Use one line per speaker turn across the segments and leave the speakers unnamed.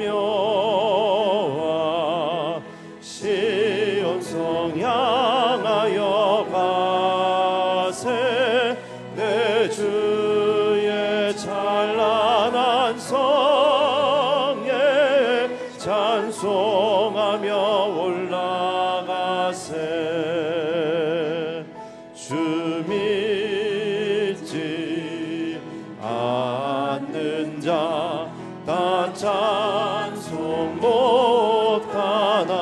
묘와 시온성 향하여 가세 내 주의 찬란한 성에 찬송하며 올라가세 주 믿지 않는 자 다 찬송 못하나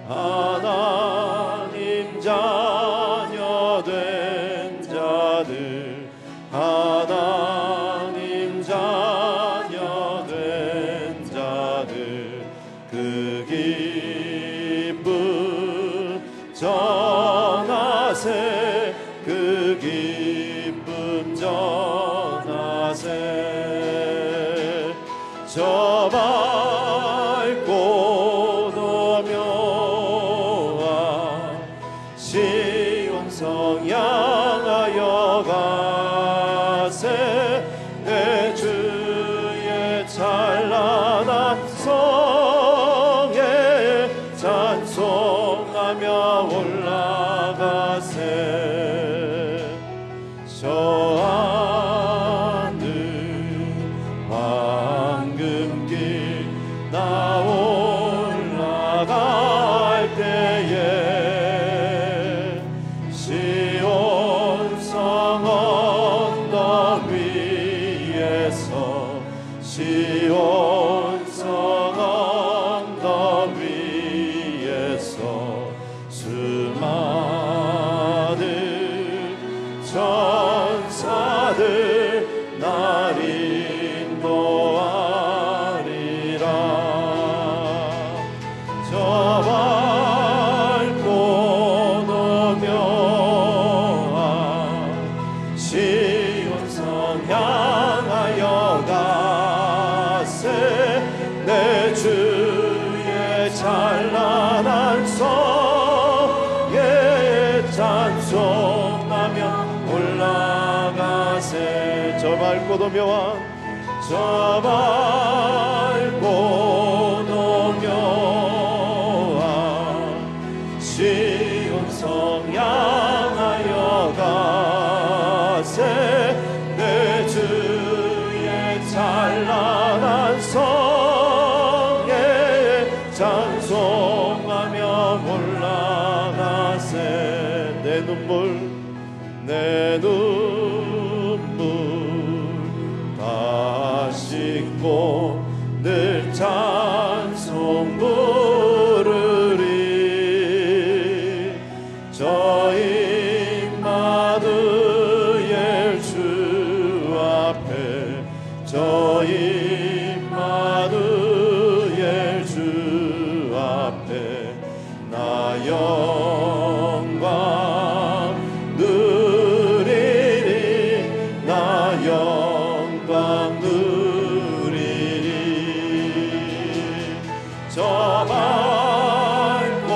하나님 자녀 된 자들 하나님 자녀 된 자들 그 기쁨 전하세 그 기쁨 전하세 저 밝고 노묘한 시온성 향하여 가세 내 주의 찬란한 성에 찬송하며 올라가세 저 황금길 나 올라갈 때에 시온성 언덕 위에서 시온성 언덕 위에서 수많은 천사들 날 인도하리라 저 밝고 노묘한 시온성 향하여 가세 내 주의 찬란한 성에 찬송하며 올라가세 저 밝고 노묘한 저 밝고 노묘한 시온성 향하여 가세 내 주의 찬란한 성에 찬송하며 올라가세 내 눈물 다 씻고 늘 찬송 부르리 저 임마누엘 주 앞에 저 임마누엘 주 앞에 나 영광 누리리 나 영광 누리리 저 밝고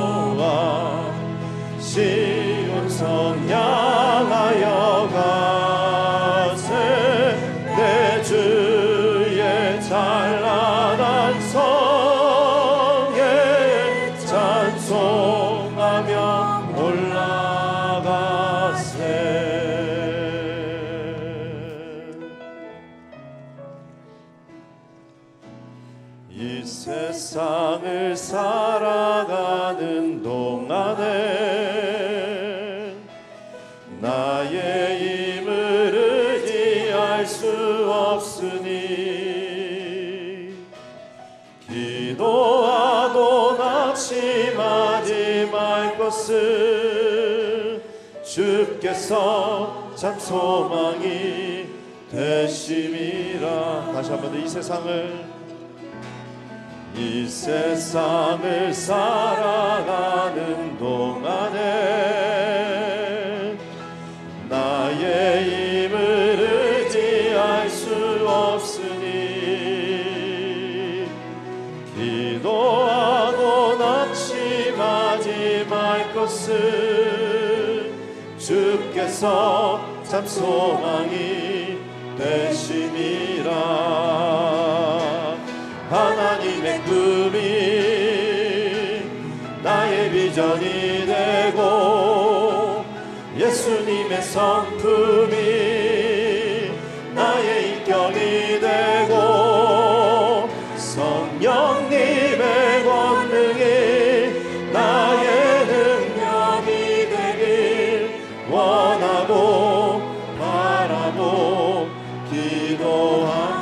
노묘한 시온성 향하여 가세 내 주의 찬란한 성에 찬송하며 올라가세 이 세상을 살아가는 동안에 나의 힘을 의지할 수 없으니 기도하고 낙심하지 말 것을 주께서 참 소망이 되심이라 다시 한 번 더 이 세상을 살아가는 동안에 나의 힘을 의지할 수 없으니 기도하고 낙심하지 말 것을 주께서 참 소망이 되심이라. 하나님의 꿈이 나의 비전이 되고 예수님의 성품이 나의 인격이 되고 성령님의 권능이 나의 능력이 되길 원하고 바라고 기도합니다.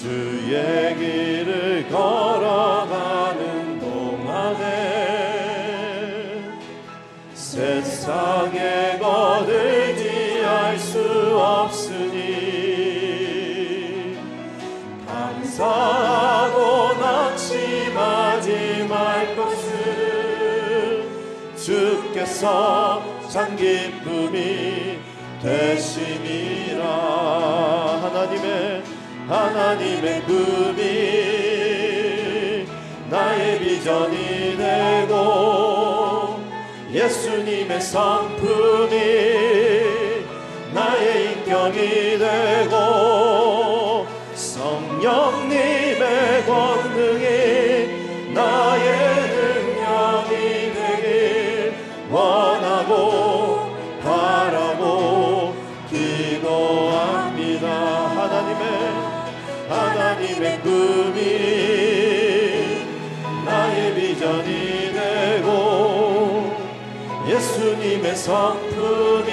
주의 길을 걸어가는 동안에 세상에 거들지할 수 없으니 감사하고 낙심하지 말 것을 주께서 참 기쁨이 되심이라. 하나님의 꿈이 나의 비전이 되고 예수님의 성품이 나의 인격이 되고 성령님의 권능이 나의 능력이 되길 원하고 바라고 기도합니다. 하나님의 꿈이 나의 비전이 되고 예수님의 성품이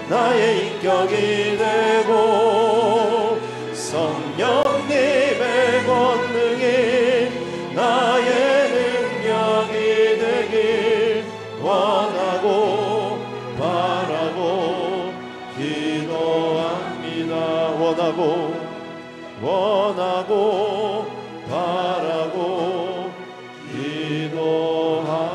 나의 인격이 되고 성령님의 권능이 나의 능력이 되길 원하고 바라고 기도합니다. 원하고 바라고 기도합니다.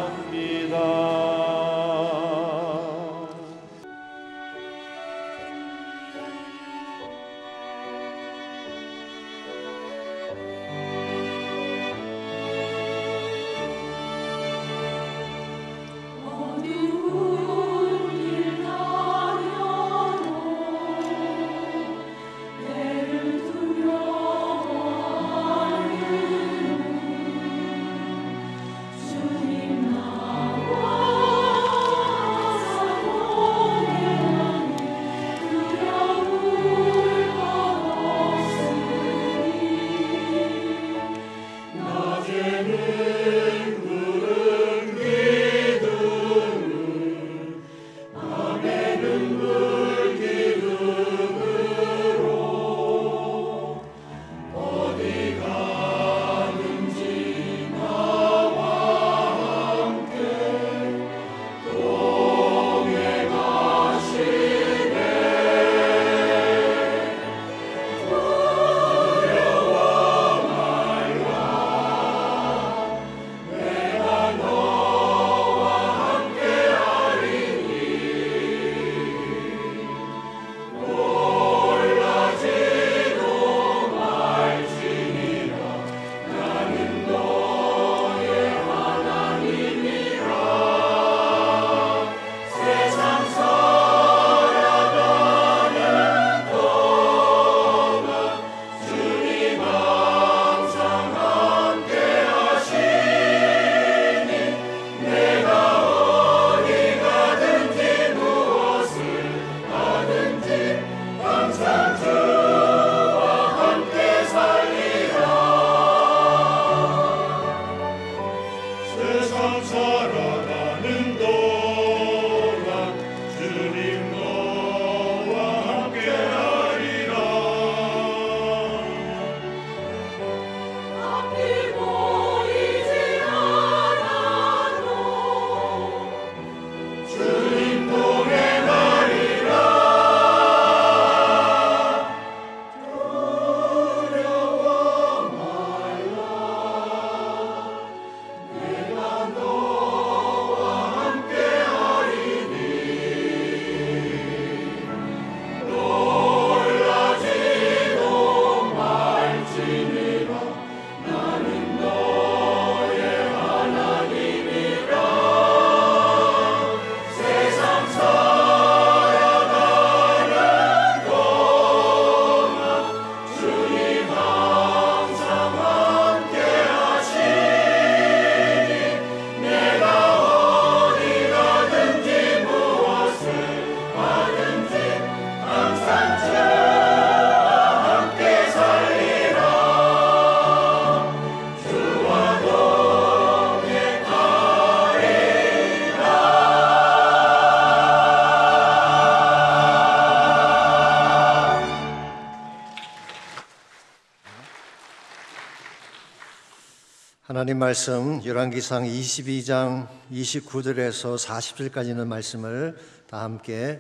하나님 말씀 열왕기상 22장 29절에서 40절까지 있는 말씀을 다 함께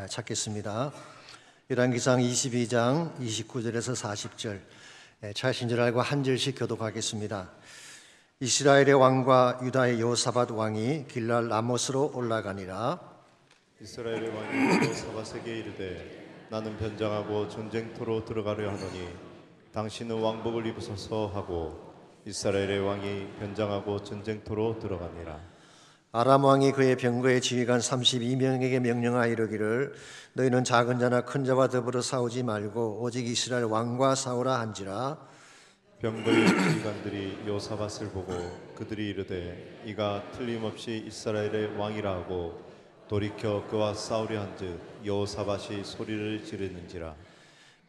찾겠습니다. 열왕기상 22장 29절에서 40절 찾으신 줄 알고 한 절씩 교독하겠습니다. 이스라엘의 왕과 유다의 여호사밧 왕이 길랄 라못으로 올라가니라.
이스라엘의 왕이 여호사밧에게 이르되 나는 변장하고 전쟁터로 들어가려 하노니 당신은 왕복을 입으소서 하고 이스라엘의 왕이 변장하고 전쟁터로 들어가니라.
아람 왕이 그의 병거의 지휘관 32명에게 명령하여 이르기를 너희는 작은 자나 큰 자와 더불어 싸우지 말고 오직 이스라엘 왕과 싸우라 한지라.
병거의 지휘관들이 여호사밧을 보고 그들이 이르되 이가 틀림없이 이스라엘의 왕이라 하고 돌이켜 그와 싸우려 한즉 여호사밧이 소리를 지르는지라.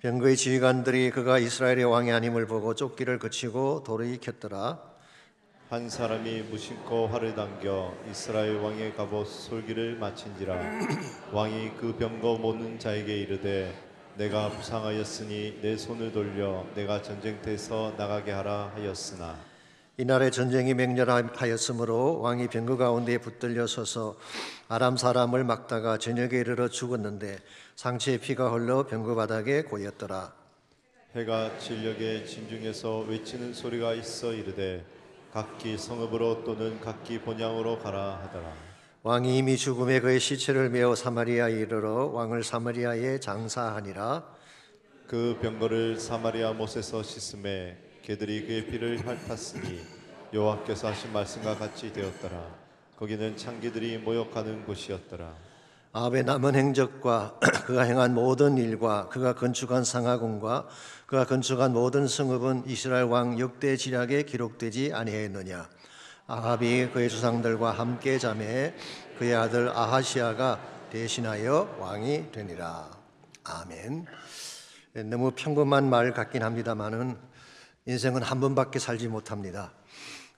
병거의 지휘관들이 그가 이스라엘의 왕이 아님을 보고 쫓기를 그치고 돌이켰더라.
한 사람이 무심코 활을 당겨 이스라엘 왕의 갑옷 솔기를 마친지라. 왕이 그 병거 모는 자에게 이르되 내가 부상하였으니 내 손을 돌려 내가 전쟁터에서 나가게 하라 하였으나
이날에 전쟁이 맹렬하였으므로 왕이 병거 가운데에 붙들려 서서 아람 사람을 막다가 저녁에 이르러 죽었는데 상체에 피가 흘러 병거 바닥에 고였더라.
해가 진력에 진중에서 외치는 소리가 있어 이르되 각기 성읍으로 또는 각기 본향으로 가라 하더라.
왕이 이미 죽음에 그의 시체를 메어 사마리아에 이르러 왕을 사마리아에 장사하니라.
그 병거를 사마리아 못에서 씻음에 개들이 그의 피를 핥았으니 여호와께서 하신 말씀과 같이 되었더라. 거기는 창기들이 모욕하는 곳이었더라.
아합의 남은 행적과 그가 행한 모든 일과 그가 건축한 상하궁과 그가 건축한 모든 성읍은 이스라엘 왕 역대 지략에 기록되지 아니하였느냐. 아합이 그의 조상들과 함께 자매해 그의 아들 아하시아가 대신하여 왕이 되니라. 아멘. 너무 평범한 말 같긴 합니다만은 인생은 한 번밖에 살지 못합니다.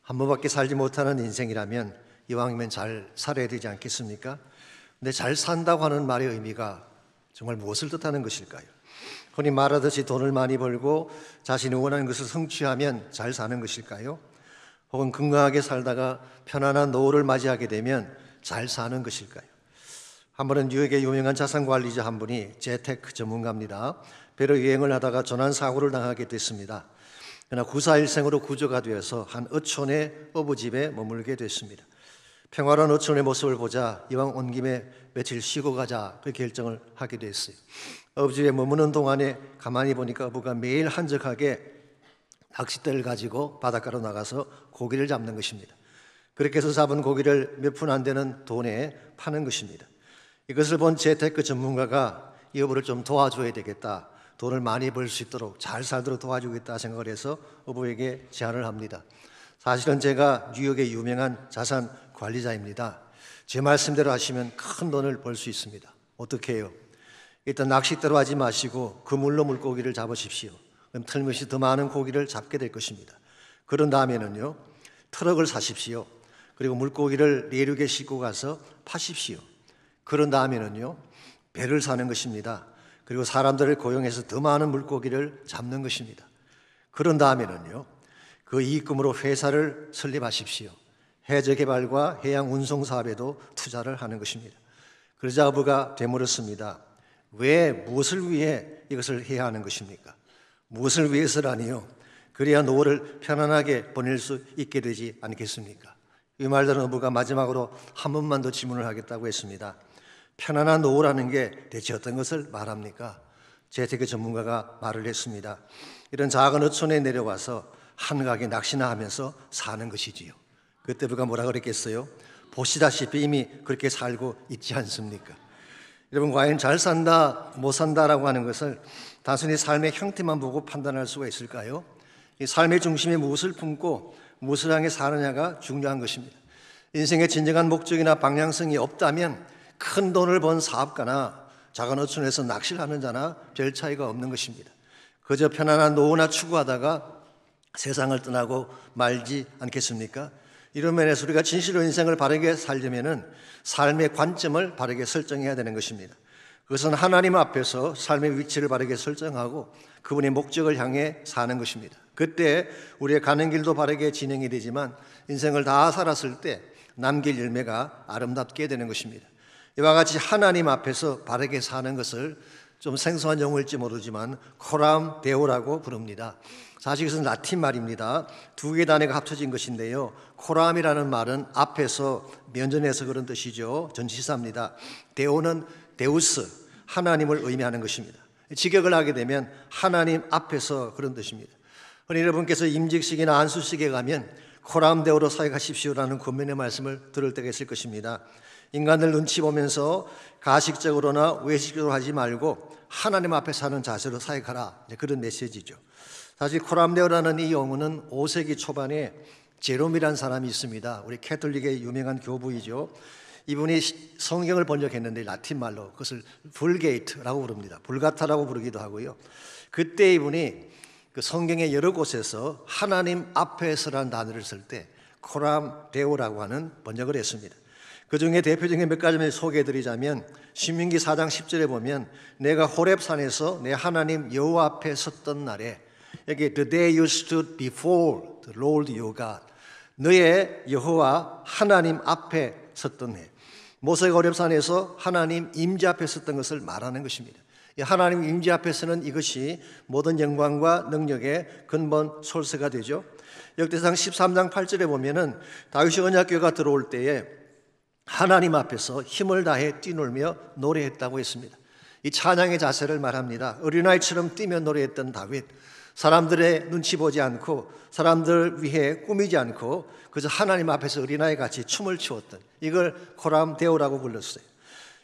한 번밖에 살지 못하는 인생이라면 이왕이면 잘 살아야 되지 않겠습니까? 근데 잘 산다고 하는 말의 의미가 정말 무엇을 뜻하는 것일까요? 흔히 말하듯이 돈을 많이 벌고 자신이 원하는 것을 성취하면 잘 사는 것일까요? 혹은 건강하게 살다가 편안한 노후를 맞이하게 되면 잘 사는 것일까요? 한 번은 뉴욕의 유명한 자산관리자 한 분이 재테크 전문가입니다. 배로 여행을 하다가 전환사고를 당하게 됐습니다. 그러나 구사일생으로 구조가 되어서 한 어촌의 어부집에 머물게 됐습니다. 평화로운 어촌의 모습을 보자 이왕 온 김에 며칠 쉬고 가자 그 결정을 하게 됐어요. 어부집에 머무는 동안에 가만히 보니까 어부가 매일 한적하게 낚싯대를 가지고 바닷가로 나가서 고기를 잡는 것입니다. 그렇게 해서 잡은 고기를 몇 푼 안 되는 돈에 파는 것입니다. 이것을 본 재테크 전문가가 이 어부를 좀 도와줘야 되겠다. 돈을 많이 벌 수 있도록 잘 살도록 도와주겠다 생각을 해서 어부에게 제안을 합니다. 사실은 제가 뉴욕의 유명한 자산 관리자입니다. 제 말씀대로 하시면 큰 돈을 벌 수 있습니다. 어떻게 해요? 일단 낚싯대로 하지 마시고 그물로 물고기를 잡으십시오. 그럼 틀림없이 더 많은 고기를 잡게 될 것입니다. 그런 다음에는요, 트럭을 사십시오. 그리고 물고기를 내륙에 싣고 가서 파십시오. 그런 다음에는요, 배를 사는 것입니다. 그리고 사람들을 고용해서 더 많은 물고기를 잡는 것입니다. 그런 다음에는요, 그 이익금으로 회사를 설립하십시오. 해저 개발과 해양 운송 사업에도 투자를 하는 것입니다. 그러자 어부가 되물었습니다. 왜, 무엇을 위해 이것을 해야 하는 것입니까? 무엇을 위해서라니요? 그래야 노후를 편안하게 보낼 수 있게 되지 않겠습니까? 이 말 들은 어부가 마지막으로 한 번만 더 질문을 하겠다고 했습니다. 편안한 노후라는 게 대체 어떤 것을 말합니까? 재테크 전문가가 말을 했습니다. 이런 작은 어촌에 내려와서 한가하게 낚시나 하면서 사는 것이지요. 그때 우리가 뭐라 그랬겠어요? 보시다시피 이미 그렇게 살고 있지 않습니까? 여러분, 과연 잘 산다, 못 산다라고 하는 것을 단순히 삶의 형태만 보고 판단할 수가 있을까요? 이 삶의 중심에 무엇을 품고 무엇을 향해 사느냐가 중요한 것입니다. 인생의 진정한 목적이나 방향성이 없다면 큰 돈을 번 사업가나 작은 어촌에서 낚시를 하는 자나 별 차이가 없는 것입니다. 그저 편안한 노후나 추구하다가 세상을 떠나고 말지 않겠습니까? 이런 면에서 우리가 진실로 인생을 바르게 살려면은 삶의 관점을 바르게 설정해야 되는 것입니다. 그것은 하나님 앞에서 삶의 위치를 바르게 설정하고 그분의 목적을 향해 사는 것입니다. 그때 우리의 가는 길도 바르게 진행이 되지만 인생을 다 살았을 때 남길 열매가 아름답게 되는 것입니다. 이와 같이 하나님 앞에서 바르게 사는 것을 좀 생소한 용어일지 모르지만 코람 데오라고 부릅니다. 사실 이것은 라틴 말입니다. 두 개의 단어가 합쳐진 것인데요. 코람이라는 말은 앞에서 면전에서 그런 뜻이죠. 전치사입니다. 데오는 데우스, 하나님을 의미하는 것입니다. 직역을 하게 되면 하나님 앞에서 그런 뜻입니다. 흔히 여러분께서 임직식이나 안수식에 가면 코람 데오로 사역하십시오라는 권면의 말씀을 들을 때가 있을 것입니다. 인간들 눈치 보면서 가식적으로나 외식적으로 하지 말고 하나님 앞에 사는 자세로 사역하라, 그런 메시지죠. 사실 코람데오라는 이 용어는 5세기 초반에 제롬이라는 사람이 있습니다. 우리 캐톨릭의 유명한 교부이죠. 이분이 성경을 번역했는데 라틴 말로 그것을 불게이트라고 부릅니다. 불가타라고 부르기도 하고요. 그때 이분이 그 성경의 여러 곳에서 하나님 앞에서라는 단어를 쓸 때 코람데오라고 하는 번역을 했습니다. 그 중에 대표적인 몇 가지를 소개해드리자면 신명기 4장 10절에 보면 내가 호렙산에서 내 하나님 여호와 앞에 섰던 날에, 여기 the day you stood before the Lord your God, 너의 여호와 하나님 앞에 섰던 해. 모세가 호렙산에서 하나님 임재 앞에 섰던 것을 말하는 것입니다. 이 하나님 임재 앞에서는 이것이 모든 영광과 능력의 근본 솔세가 되죠. 역대상 13장 8절에 보면은 다윗이 언약궤가 들어올 때에 하나님 앞에서 힘을 다해 뛰놀며 노래했다고 했습니다. 이 찬양의 자세를 말합니다. 어린아이처럼 뛰며 노래했던 다윗, 사람들의 눈치 보지 않고 사람들 위해 꾸미지 않고 그저 하나님 앞에서 어린아이같이 춤을 추었던, 이걸 코람데오라고 불렀어요.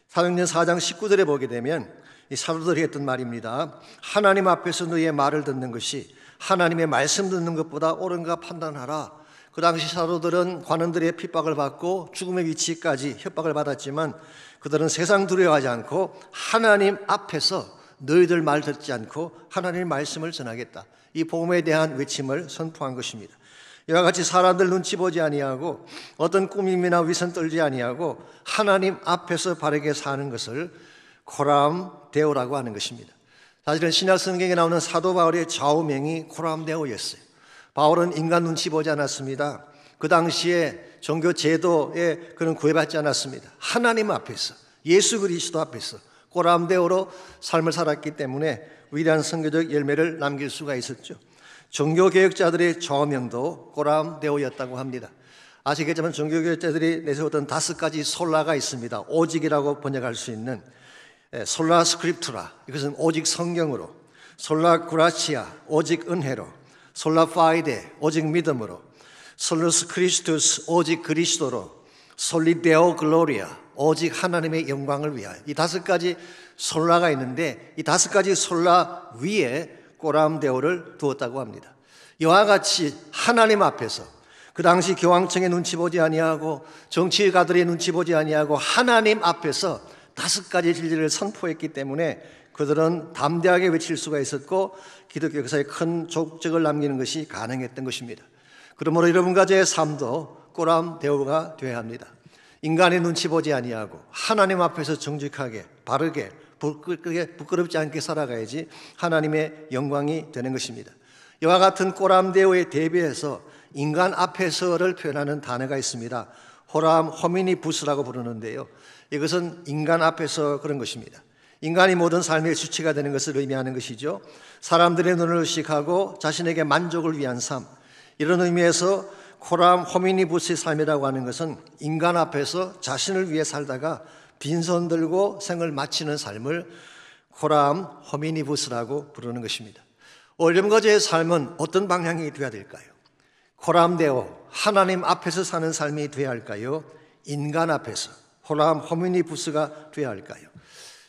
사도행전 4장 19절에 보게 되면 이 사도들이 했던 말입니다. 하나님 앞에서 너의 말을 듣는 것이 하나님의 말씀 듣는 것보다 옳은가 판단하라. 그 당시 사도들은 관원들의 핍박을 받고 죽음의 위치까지 협박을 받았지만 그들은 세상 두려워하지 않고 하나님 앞에서 너희들 말 듣지 않고 하나님의 말씀을 전하겠다, 이 복음에 대한 외침을 선포한 것입니다. 이와 같이 사람들 눈치 보지 아니하고 어떤 꾸밈이나 위선 떨지 아니하고 하나님 앞에서 바르게 사는 것을 코람데오라고 하는 것입니다. 사실은 신약 성경에 나오는 사도 바울의 좌우명이 코람데오였어요. 바울은 인간 눈치 보지 않았습니다. 그 당시에 종교 제도에 그런 구애받지 않았습니다. 하나님 앞에서, 예수 그리스도 앞에서 코람데오로 삶을 살았기 때문에 위대한 선교적 열매를 남길 수가 있었죠. 종교개혁자들의 좌우명도 코람데오였다고 합니다. 아시겠지만 종교개혁자들이 내세웠던 5가지 솔라가 있습니다. 오직이라고 번역할 수 있는 솔라 스크립투라, 이것은 오직 성경으로, 솔라 그라치아, 오직 은혜로, 솔라 파이데, 오직 믿음으로, 솔루스 크리스투스, 오직 그리스도로, 솔리 데오 글로리아, 오직 하나님의 영광을 위하여. 이 5가지 솔라가 있는데 이 5가지 솔라 위에 코람데오를 두었다고 합니다. 이와 같이 하나님 앞에서 그 당시 교황청의 눈치 보지 아니하고 정치가들의 눈치 보지 아니하고 하나님 앞에서 5가지 진리를 선포했기 때문에 그들은 담대하게 외칠 수가 있었고 기독교 역사에 큰 족적을 남기는 것이 가능했던 것입니다. 그러므로 여러분과 저의 삶도 코람데오가 되어야 합니다. 인간의 눈치 보지 아니하고 하나님 앞에서 정직하게 바르게 부끄럽지 않게 살아가야지 하나님의 영광이 되는 것입니다. 이와 같은 코람데오에 대비해서 인간 앞에서를 표현하는 단어가 있습니다. 호람 호미니부스라고 부르는데요, 이것은 인간 앞에서 그런 것입니다. 인간이 모든 삶의 주체가 되는 것을 의미하는 것이죠. 사람들의 눈을 의식하고 자신에게 만족을 위한 삶, 이런 의미에서 코람 호미니부스의 삶이라고 하는 것은 인간 앞에서 자신을 위해 살다가 빈손 들고 생을 마치는 삶을 코람 호미니부스라고 부르는 것입니다. 여러분과 저의 삶은 어떤 방향이 되어야 될까요? 코람데오, 하나님 앞에서 사는 삶이 되어야 할까요? 인간 앞에서 코람 호미니부스가 되어야 할까요?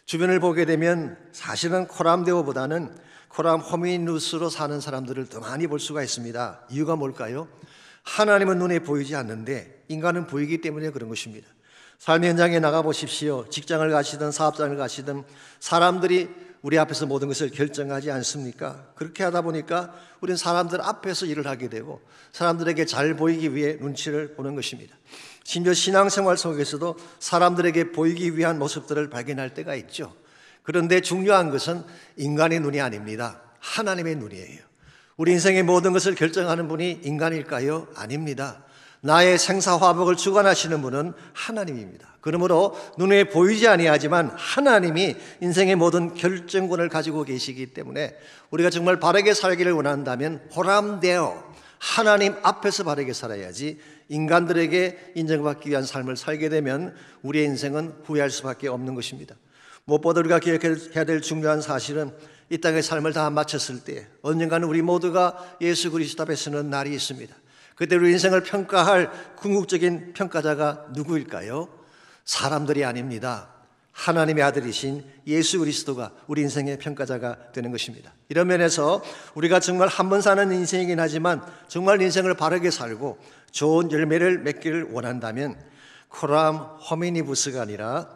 주변을 보게 되면 사실은 코람데오보다는 코람 호미누스로 사는 사람들을 더 많이 볼 수가 있습니다. 이유가 뭘까요? 하나님은 눈에 보이지 않는데 인간은 보이기 때문에 그런 것입니다. 삶의 현장에 나가보십시오. 직장을 가시든 사업장을 가시든 사람들이 우리 앞에서 모든 것을 결정하지 않습니까? 그렇게 하다 보니까 우리는 사람들 앞에서 일을 하게 되고 사람들에게 잘 보이기 위해 눈치를 보는 것입니다. 심지어 신앙생활 속에서도 사람들에게 보이기 위한 모습들을 발견할 때가 있죠. 그런데 중요한 것은 인간의 눈이 아닙니다. 하나님의 눈이에요. 우리 인생의 모든 것을 결정하는 분이 인간일까요? 아닙니다. 나의 생사화복을 주관하시는 분은 하나님입니다. 그러므로 눈에 보이지 아니하지만 하나님이 인생의 모든 결정권을 가지고 계시기 때문에 우리가 정말 바르게 살기를 원한다면 호람되어 하나님 앞에서 바르게 살아야지, 인간들에게 인정받기 위한 삶을 살게 되면 우리의 인생은 후회할 수밖에 없는 것입니다. 무엇보다 우리가 기억해야 될 중요한 사실은 이 땅의 삶을 다 마쳤을 때 언젠가는 우리 모두가 예수 그리스도 앞에 서는 날이 있습니다. 그때 우리 인생을 평가할 궁극적인 평가자가 누구일까요? 사람들이 아닙니다. 하나님의 아들이신 예수 그리스도가 우리 인생의 평가자가 되는 것입니다. 이런 면에서 우리가 정말 한 번 사는 인생이긴 하지만 정말 인생을 바르게 살고 좋은 열매를 맺기를 원한다면 코람 호미니부스가 아니라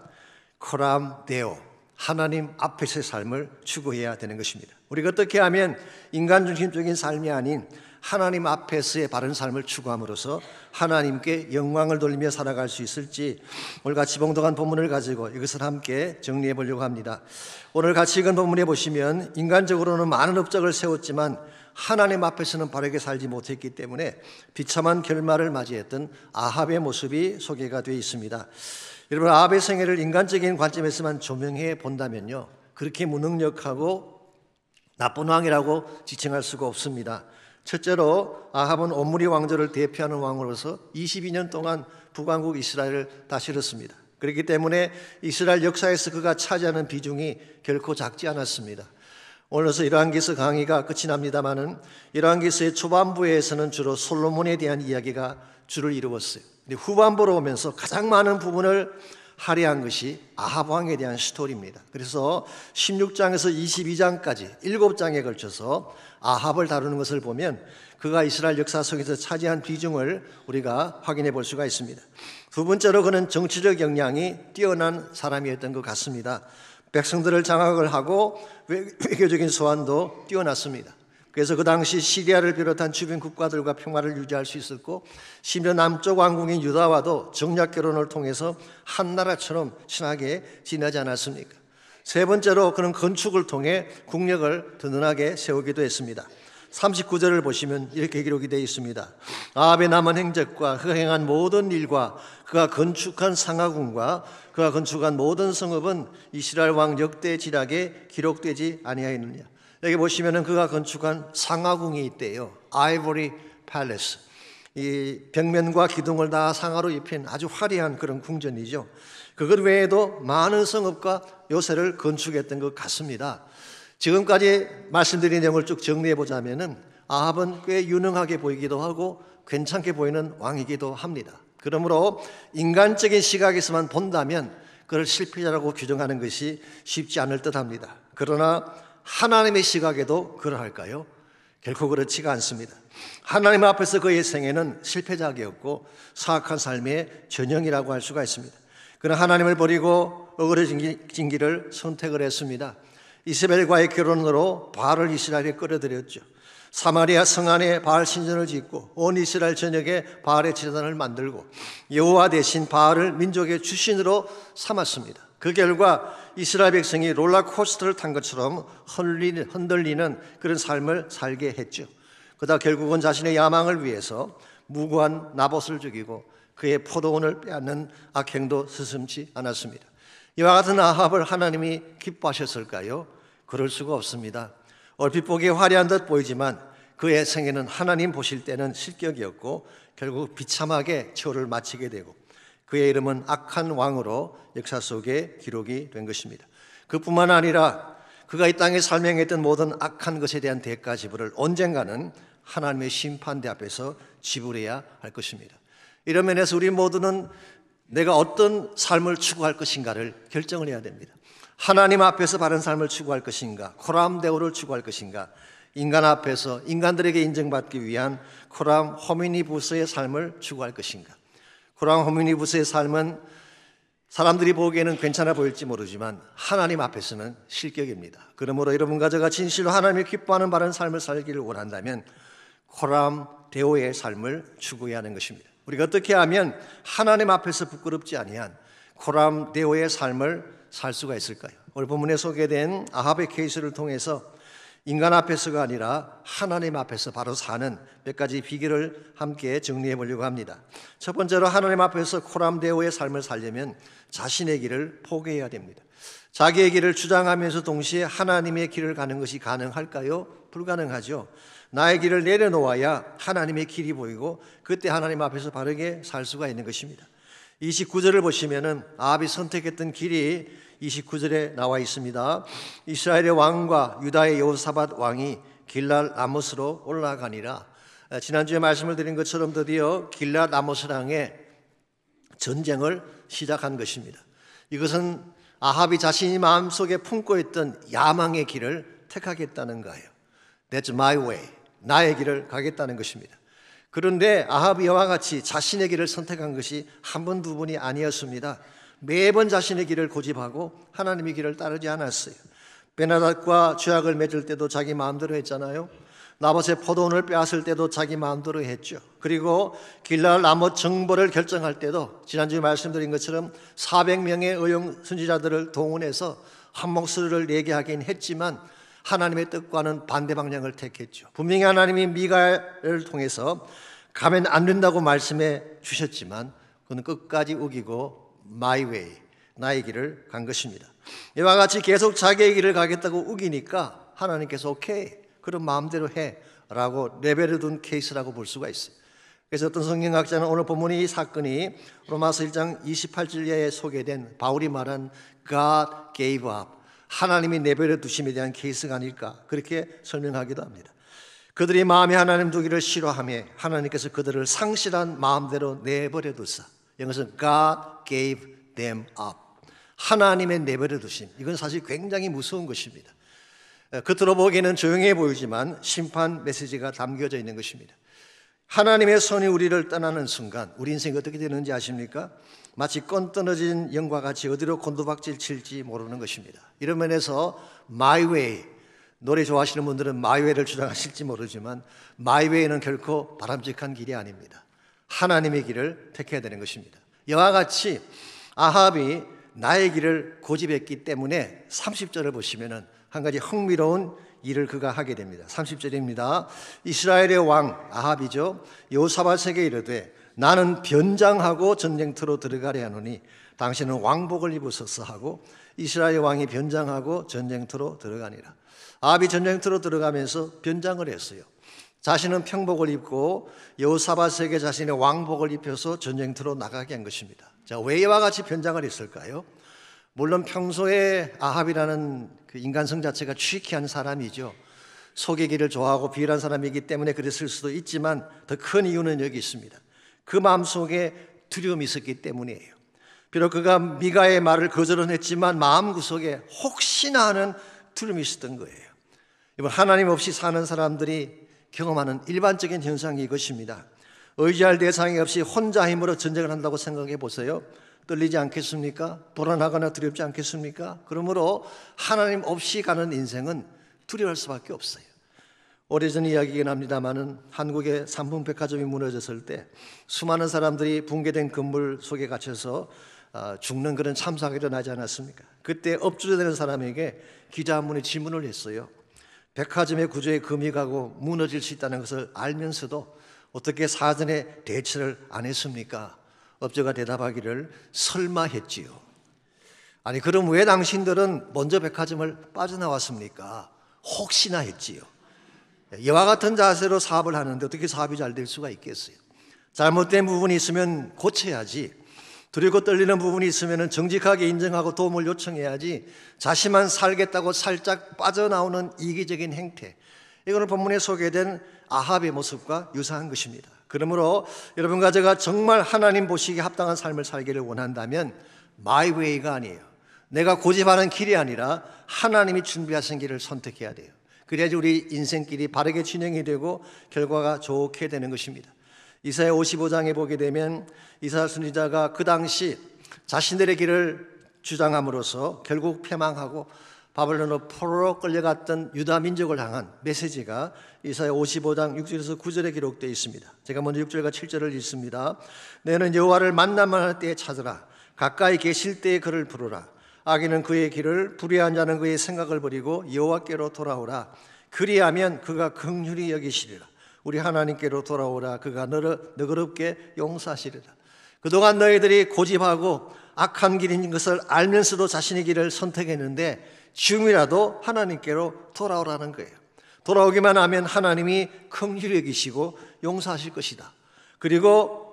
코람 데오, 하나님 앞에서의 삶을 추구해야 되는 것입니다. 우리가 어떻게 하면 인간 중심적인 삶이 아닌 하나님 앞에서의 바른 삶을 추구함으로써 하나님께 영광을 돌리며 살아갈 수 있을지, 오늘 같이 봉독한 본문을 가지고 이것을 함께 정리해 보려고 합니다. 오늘 같이 읽은 본문에 보시면 인간적으로는 많은 업적을 세웠지만 하나님 앞에서는 바르게 살지 못했기 때문에 비참한 결말을 맞이했던 아합의 모습이 소개가 되어 있습니다. 여러분, 아합의 생애를 인간적인 관점에서만 조명해 본다면요, 그렇게 무능력하고 나쁜 왕이라고 지칭할 수가 없습니다. 첫째로 아합은 옴므리 왕조를 대표하는 왕으로서 22년 동안 북왕국 이스라엘을 다스렸습니다. 그렇기 때문에 이스라엘 역사에서 그가 차지하는 비중이 결코 작지 않았습니다. 오늘서 열왕기서 강의가 끝이 납니다마는 열왕기서의 초반부에서는 주로 솔로몬에 대한 이야기가 주를 이루었어요. 근데 후반부로 오면서 가장 많은 부분을 할애한 것이 아합 왕에 대한 스토리입니다. 그래서 16장에서 22장까지 7장에 걸쳐서 아합을 다루는 것을 보면 그가 이스라엘 역사 속에서 차지한 비중을 우리가 확인해 볼 수가 있습니다. 두 번째로 그는 정치적 역량이 뛰어난 사람이었던 것 같습니다. 백성들을 장악을 하고 외교적인 소환도 뛰어났습니다. 그래서 그 당시 시리아를 비롯한 주변 국가들과 평화를 유지할 수 있었고, 심지어 남쪽 왕국인 유다와도 정략 결혼을 통해서 한 나라처럼 친하게 지내지 않았습니까? 세 번째로 그는 건축을 통해 국력을 든든하게 세우기도 했습니다. 39절을 보시면 이렇게 기록이 되어 있습니다. 아합의 남은 행적과 그가 행한 모든 일과 그가 건축한 상하궁과 그가 건축한 모든 성읍은 이스라엘 왕 역대 지략에 기록되지 아니하였느냐. 여기 보시면은 그가 건축한 상하궁이 있대요. 아이보리 팰리스. 이 벽면과 기둥을 다 상아로 입힌 아주 화려한 그런 궁전이죠. 그것 외에도 많은 성읍과 요새를 건축했던 것 같습니다. 지금까지 말씀드린 내용을 쭉 정리해 보자면은 아합은 꽤 유능하게 보이기도 하고 괜찮게 보이는 왕이기도 합니다. 그러므로 인간적인 시각에서만 본다면 그를 실패자라고 규정하는 것이 쉽지 않을 듯합니다. 그러나 하나님의 시각에도 그러할까요? 결코 그렇지가 않습니다. 하나님 앞에서 그의 생애는 실패작이었고 사악한 삶의 전형이라고 할 수가 있습니다. 그는 하나님을 버리고 어그러진 길을 선택을 했습니다. 이세벨과의 결혼으로 바알을 이스라엘에 끌어들였죠. 사마리아 성 안에 바알 신전을 짓고 온 이스라엘 전역에 바알의 제단을 만들고 여호와 대신 바알을 민족의 주신으로 삼았습니다. 그 결과 이스라엘 백성이 롤러코스터를 탄 것처럼 흔들리는 그런 삶을 살게 했죠. 그러다 결국은 자신의 야망을 위해서 무고한 나봇을 죽이고 그의 포도원을 빼앗는 악행도 스슴지 않았습니다. 이와 같은 아합을 하나님이 기뻐하셨을까요? 그럴 수가 없습니다. 얼핏 보기에 화려한 듯 보이지만 그의 생애는 하나님 보실 때는 실격이었고 결국 비참하게 처를 마치게 되고 그의 이름은 악한 왕으로 역사 속에 기록이 된 것입니다. 그뿐만 아니라 그가 이 땅에 설명했던 모든 악한 것에 대한 대가 지불을 언젠가는 하나님의 심판대 앞에서 지불해야 할 것입니다. 이런 면에서 우리 모두는 내가 어떤 삶을 추구할 것인가를 결정을 해야 됩니다. 하나님 앞에서 바른 삶을 추구할 것인가, 코람데오를 추구할 것인가, 인간 앞에서 인간들에게 인정받기 위한 코람 호미니부스의 삶을 추구할 것인가. 코람 호미니부스의 삶은 사람들이 보기에는 괜찮아 보일지 모르지만 하나님 앞에서는 실격입니다. 그러므로 여러분과 저가 진실로 하나님이 기뻐하는 바른 삶을 살기를 원한다면 코람 데오의 삶을 추구해야 하는 것입니다. 우리가 어떻게 하면 하나님 앞에서 부끄럽지 아니한 코람 데오의 삶을 살 수가 있을까요? 오늘 본문에 소개된 아합의 케이스를 통해서 인간 앞에서가 아니라 하나님 앞에서 바로 사는 몇 가지 비결을 함께 정리해 보려고 합니다. 첫 번째로 하나님 앞에서 코람데오의 삶을 살려면 자신의 길을 포기해야 됩니다. 자기의 길을 주장하면서 동시에 하나님의 길을 가는 것이 가능할까요? 불가능하죠. 나의 길을 내려놓아야 하나님의 길이 보이고 그때 하나님 앞에서 바르게 살 수가 있는 것입니다. 29절을 보시면은 아합이 선택했던 길이 29절에 나와 있습니다. 이스라엘의 왕과 유다의 여호사밧 왕이 길랄 라못으로 올라가니라. 지난주에 말씀을 드린 것처럼 드디어 길랄 라못을 향해 전쟁을 시작한 것입니다. 이것은 아합이 자신이 마음속에 품고 있던 야망의 길을 택하겠다는 거예요. That's my way. 나의 길을 가겠다는 것입니다. 그런데 아합이 이와 같이 자신의 길을 선택한 것이 한 번, 두 번이 아니었습니다. 매번 자신의 길을 고집하고 하나님의 길을 따르지 않았어요. 베나닷과 죄악을 맺을 때도 자기 마음대로 했잖아요. 나봇의 포도원을 빼앗을 때도 자기 마음대로 했죠. 그리고 길랄 라못 정벌을 결정할 때도 지난주에 말씀드린 것처럼 400명의 의용 선지자들을 동원해서 한 목소리를 내게 하긴 했지만 하나님의 뜻과는 반대 방향을 택했죠. 분명히 하나님이 미가를 통해서 가면 안 된다고 말씀해 주셨지만 그는 끝까지 우기고 my way, 나의 길을 간 것입니다. 이와 같이 계속 자기의 길을 가겠다고 우기니까 하나님께서 오케이, 그럼 마음대로 해 라고 레벨을 둔 케이스라고 볼 수가 있어요. 그래서 어떤 성경학자는 오늘 본문의 이 사건이 로마서 1장 28절에 소개된 바울이 말한 God gave up, 하나님이 내버려 두심에 대한 케이스가 아닐까 그렇게 설명하기도 합니다. 그들이 마음에 하나님 두기를 싫어하며 하나님께서 그들을 상실한 마음대로 내버려 두사, 이것은 God gave them up, 하나님의 내버려 두심. 이건 사실 굉장히 무서운 것입니다. 겉으로 보기에는 조용해 보이지만 심판 메시지가 담겨져 있는 것입니다. 하나님의 손이 우리를 떠나는 순간 우리 인생이 어떻게 되는지 아십니까? 마치 껌 떨어진 영과 같이 어디로 곤두박질 칠지 모르는 것입니다. 이런 면에서 My way, 노래 좋아하시는 분들은 My way를 주장하실지 모르지만 My way는 결코 바람직한 길이 아닙니다. 하나님의 길을 택해야 되는 것입니다. 이와 같이 아합이 나의 길을 고집했기 때문에 30절을 보시면은 한 가지 흥미로운 일을 그가 하게 됩니다. 30절입니다. 이스라엘의 왕 아합이죠. 여호사밧에게 이르되 나는 변장하고 전쟁터로 들어가려 하노니 당신은 왕복을 입으소서 하고 이스라엘 왕이 변장하고 전쟁터로 들어가니라. 아합이 전쟁터로 들어가면서 변장을 했어요. 자신은 평복을 입고 여호사밧에게 자신의 왕복을 입혀서 전쟁터로 나가게 한 것입니다. 자, 왜 이와 같이 변장을 했을까요? 물론 평소에 아합이라는 그 인간성 자체가 취기한 사람이죠. 속이기를 좋아하고 비열한 사람이기 때문에 그랬을 수도 있지만 더 큰 이유는 여기 있습니다. 그 마음속에 두려움이 있었기 때문이에요. 비록 그가 미가의 말을 거절은 했지만 마음구석에 혹시나 하는 두려움이 있었던 거예요. 이번 하나님 없이 사는 사람들이 경험하는 일반적인 현상이 이것입니다. 의지할 대상이 없이 혼자 힘으로 전쟁을 한다고 생각해 보세요. 떨리지 않겠습니까? 불안하거나 두렵지 않겠습니까? 그러므로 하나님 없이 가는 인생은 두려워할 수밖에 없어요. 오래전 이야기이긴 합니다마는 한국의 삼풍백화점이 무너졌을 때 수많은 사람들이 붕괴된 건물 속에 갇혀서 죽는 그런 참사가 일어나지 않았습니까? 그때 엎주려되는 사람에게 기자 한 분이 질문을 했어요. 백화점의 구조에 금이 가고 무너질 수 있다는 것을 알면서도 어떻게 사전에 대처를 안 했습니까? 업주가 대답하기를 설마 했지요. 아니 그럼 왜 당신들은 먼저 백화점을 빠져나왔습니까? 혹시나 했지요. 이와 같은 자세로 사업을 하는데 어떻게 사업이 잘 될 수가 있겠어요? 잘못된 부분이 있으면 고쳐야지. 두렵고 떨리는 부분이 있으면 정직하게 인정하고 도움을 요청해야지. 자신만 살겠다고 살짝 빠져나오는 이기적인 행태, 이거는 본문에 소개된 아합의 모습과 유사한 것입니다. 그러므로 여러분과 제가 정말 하나님 보시기에 합당한 삶을 살기를 원한다면 My way가 아니에요. 내가 고집하는 길이 아니라 하나님이 준비하신 길을 선택해야 돼요. 그래야지 우리 인생길이 바르게 진행이 되고 결과가 좋게 되는 것입니다. 이사야 55장에 보게 되면 이사야 선지자가 그 당시 자신들의 길을 주장함으로써 결국 패망하고 바벨론으로 포로로 끌려갔던 유다 민족을 향한 메시지가 이사야 55장 6절에서 9절에 기록되어 있습니다. 제가 먼저 6절과 7절을 읽습니다. 너는 여호와를 만나만 할 때에 찾으라. 가까이 계실 때에 그를 부르라. 악인은 그의 길을, 불의한 자는 그의 생각을 버리고 여호와께로 돌아오라. 그리하면 그가 긍휼히 여기시리라. 우리 하나님께로 돌아오라. 그가 너를 너그럽게 용서하시리라. 그동안 너희들이 고집하고 악한 길인 것을 알면서도 자신의 길을 선택했는데 지금이라도 하나님께로 돌아오라는 거예요. 돌아오기만 하면 하나님이 긍휼히 여기시고 용서하실 것이다. 그리고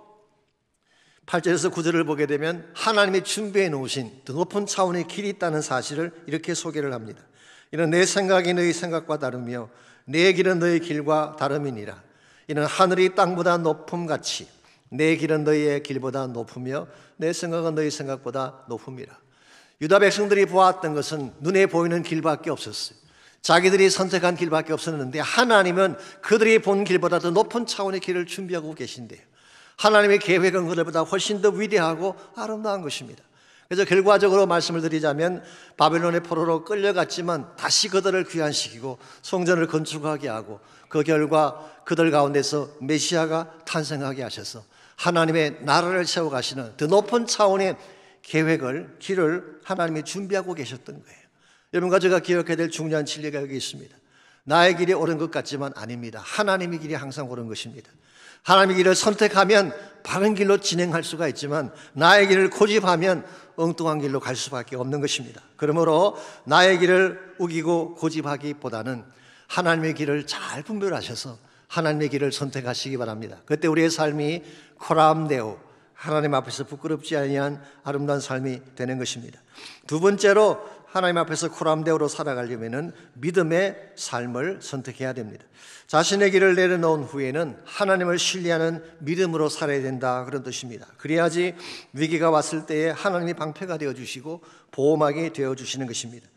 8절에서 9절을 보게 되면 하나님이 준비해 놓으신 더 높은 차원의 길이 있다는 사실을 이렇게 소개를 합니다. 이는 내 생각이 너희 생각과 다르며 내 길은 너희 길과 다름이니라. 이는 하늘이 땅보다 높음같이 내 길은 너희의 길보다 높으며 내 생각은 너희 생각보다 높음이라. 유다 백성들이 보았던 것은 눈에 보이는 길밖에 없었어요. 자기들이 선택한 길밖에 없었는데 하나님은 그들이 본 길보다 더 높은 차원의 길을 준비하고 계신대요. 하나님의 계획은 그들보다 훨씬 더 위대하고 아름다운 것입니다. 그래서 결과적으로 말씀을 드리자면 바벨론의 포로로 끌려갔지만 다시 그들을 귀환시키고 성전을 건축하게 하고 그 결과 그들 가운데서 메시아가 탄생하게 하셔서 하나님의 나라를 세워가시는 더 높은 차원의 계획을, 길을 하나님이 준비하고 계셨던 거예요. 여러분과 제가 기억해야 될 중요한 진리가 여기 있습니다. 나의 길이 옳은 것 같지만 아닙니다. 하나님의 길이 항상 옳은 것입니다. 하나님의 길을 선택하면 바른 길로 진행할 수가 있지만 나의 길을 고집하면 엉뚱한 길로 갈 수밖에 없는 것입니다. 그러므로 나의 길을 우기고 고집하기보다는 하나님의 길을 잘 분별하셔서 하나님의 길을 선택하시기 바랍니다. 그때 우리의 삶이 코람데오, 하나님 앞에서 부끄럽지 아니한 아름다운 삶이 되는 것입니다. 두 번째로 하나님 앞에서 코람데오로 살아가려면 믿음의 삶을 선택해야 됩니다. 자신의 길을 내려놓은 후에는 하나님을 신뢰하는 믿음으로 살아야 된다, 그런 뜻입니다. 그래야지 위기가 왔을 때에 하나님이 방패가 되어주시고 보호막이 되어주시는 것입니다.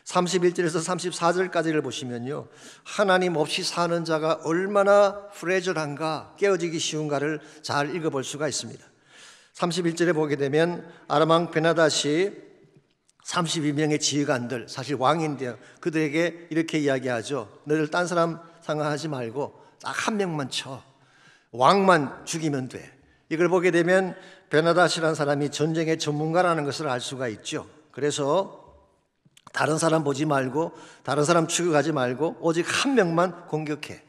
31절에서 34절까지를 보시면요, 하나님 없이 사는 자가 얼마나 프레절한가, 깨어지기 쉬운가를 잘 읽어볼 수가 있습니다. 31절에 보게 되면 아람왕 베나닷이 32명의 지휘관들, 사실 왕인데요, 그들에게 이렇게 이야기하죠. 너희들 딴 사람 상관하지 말고 딱 한 명만 쳐, 왕만 죽이면 돼. 이걸 보게 되면 베나닷이라는 사람이 전쟁의 전문가라는 것을 알 수가 있죠. 그래서 다른 사람 보지 말고 다른 사람 추격하지 말고 오직 한 명만 공격해.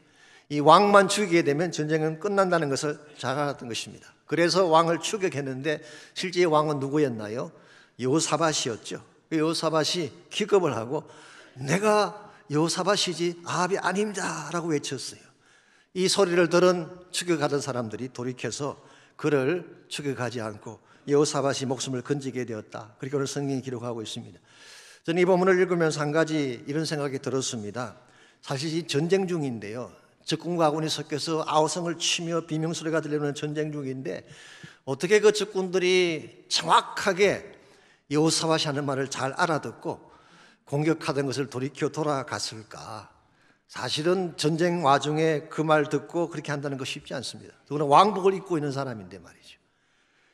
이 왕만 죽이게 되면 전쟁은 끝난다는 것을 잘 알았던 것입니다. 그래서 왕을 추격했는데 실제 왕은 누구였나요? 여호사밧이었죠. 여호사밧이 기겁을 하고 내가 여호사밧이지 아합이 아닙니다 라고 외쳤어요. 이 소리를 들은 추격하던 사람들이 돌이켜서 그를 추격하지 않고 여호사밧이 목숨을 건지게 되었다. 그렇게 오늘 성경이 기록하고 있습니다. 저는 이 본문을 읽으면서 한 가지 이런 생각이 들었습니다. 사실 이 전쟁 중인데요, 적군과 아군이 섞여서 아우성을 치며 비명소리가 들리는 전쟁 중인데 어떻게 그 적군들이 정확하게 여호사밧이 하는 말을 잘 알아듣고 공격하던 것을 돌이켜 돌아갔을까? 사실은 전쟁 와중에 그 말 듣고 그렇게 한다는 거 쉽지 않습니다. 더구나 왕복을 입고 있는 사람인데 말이죠.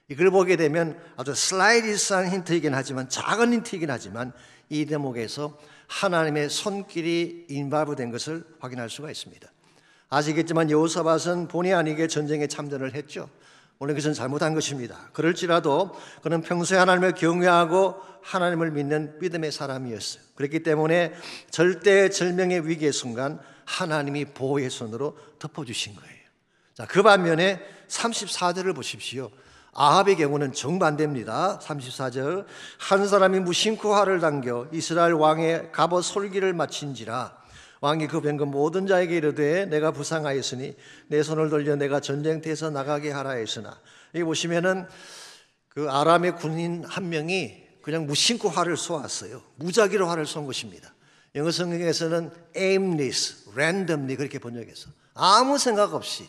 이걸 보게 되면 아주 슬라이디스한 힌트이긴 하지만, 작은 힌트이긴 하지만 이 대목에서 하나님의 손길이 인발브된 것을 확인할 수가 있습니다. 아시겠지만 여호사밧은 본의 아니게 전쟁에 참전을 했죠. 물론 그것은 잘못한 것입니다. 그럴지라도 그는 평소에 하나님을 경외하고 하나님을 믿는 믿음의 사람이었어요. 그렇기 때문에 절대절명의 위기의 순간 하나님이 보호의 손으로 덮어주신 거예요. 자, 그 반면에 34절을 보십시오. 아합의 경우는 정반대입니다. 34절, 한 사람이 무심코 활을 당겨 이스라엘 왕의 갑옷 솔기를 마친지라. 왕이 그 병거 모든 자에게 이르되 내가 부상하였으니 내 손을 돌려 내가 전쟁터에서 나가게 하라 했으나. 여기 보시면은 그 아람의 군인 한 명이 그냥 무심코 활을 쏘았어요. 무작위로 활을 쏜 것입니다. 영어 성경에서는 aimless, randomly 그렇게 번역해서 아무 생각 없이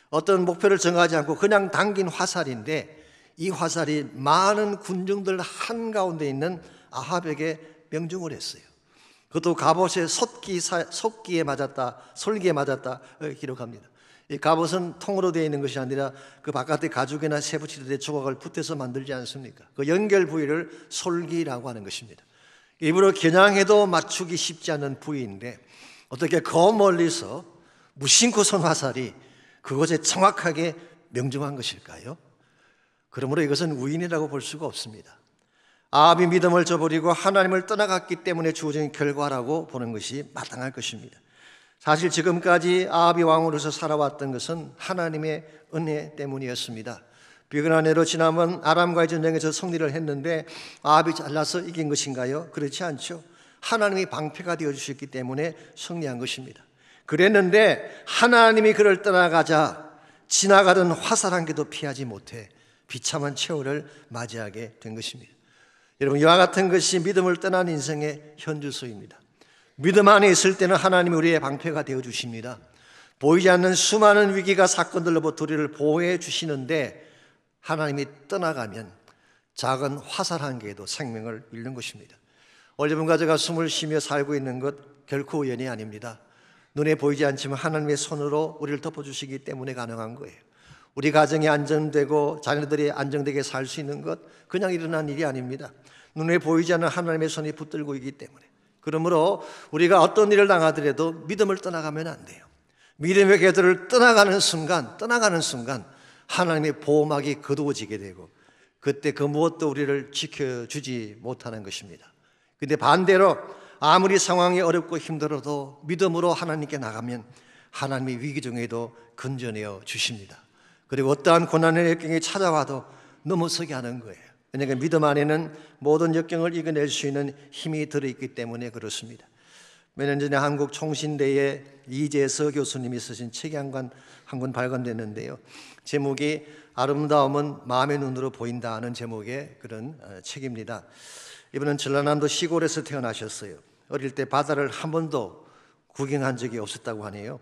어떤 목표를 정하지 않고 그냥 당긴 화살인데 이 화살이 많은 군중들 한가운데 있는 아합에게 명중을 했어요. 그것도 갑옷의 속기에 맞았다, 솔기에 맞았다 기록합니다. 이 갑옷은 통으로 되어 있는 것이 아니라 그 바깥에 가죽이나 쇠 붙이듯이 조각을 붙여서 만들지 않습니까? 그 연결 부위를 솔기라고 하는 것입니다. 일부러 겨냥해도 맞추기 쉽지 않은 부위인데 어떻게 그 멀리서 무심코 쏜 화살이 그것에 정확하게 명중한 것일까요? 그러므로 이것은 우연이라고 볼 수가 없습니다. 아합이 믿음을 저버리고 하나님을 떠나갔기 때문에 주어진 결과라고 보는 것이 마땅할 것입니다. 사실 지금까지 아합이 왕으로서 살아왔던 것은 하나님의 은혜 때문이었습니다. 비근한 해로 지나면 아람과의 전쟁에서 승리를 했는데 아합이 잘나서 이긴 것인가요? 그렇지 않죠. 하나님이 방패가 되어주셨기 때문에 승리한 것입니다. 그랬는데 하나님이 그를 떠나가자 지나가던 화살 한 개도 피하지 못해 비참한 최후를 맞이하게 된 것입니다. 여러분, 이와 같은 것이 믿음을 떠난 인생의 현주소입니다. 믿음 안에 있을 때는 하나님이 우리의 방패가 되어주십니다. 보이지 않는 수많은 위기가 사건들로부터 우리를 보호해 주시는데 하나님이 떠나가면 작은 화살 한 개에도 생명을 잃는 것입니다. 여러분과 제가 숨을 쉬며 살고 있는 것 결코 우연이 아닙니다. 눈에 보이지 않지만 하나님의 손으로 우리를 덮어주시기 때문에 가능한 거예요. 우리 가정이 안정되고 자녀들이 안정되게 살 수 있는 것 그냥 일어난 일이 아닙니다. 눈에 보이지 않는 하나님의 손이 붙들고 있기 때문에. 그러므로 우리가 어떤 일을 당하더라도 믿음을 떠나가면 안 돼요. 믿음의 궤도를 떠나가는 순간 하나님의 보호막이 거두어지게 되고 그때 그 무엇도 우리를 지켜주지 못하는 것입니다. 그런데 반대로 아무리 상황이 어렵고 힘들어도 믿음으로 하나님께 나가면 하나님이 위기 중에도 건져내어 주십니다. 그리고 어떠한 고난의 역경이 찾아와도 넘어서게 하는 거예요. 왜냐하면 믿음 안에는 모든 역경을 이겨낼 수 있는 힘이 들어있기 때문에 그렇습니다. 몇 년 전에 한국 총신대에 이재서 교수님이 쓰신 책이 한 권 발간됐는데요. 제목이 아름다움은 마음의 눈으로 보인다는 제목의 그런 책입니다. 이분은 전라남도 시골에서 태어나셨어요. 어릴 때 바다를 한 번도 구경한 적이 없었다고 하네요.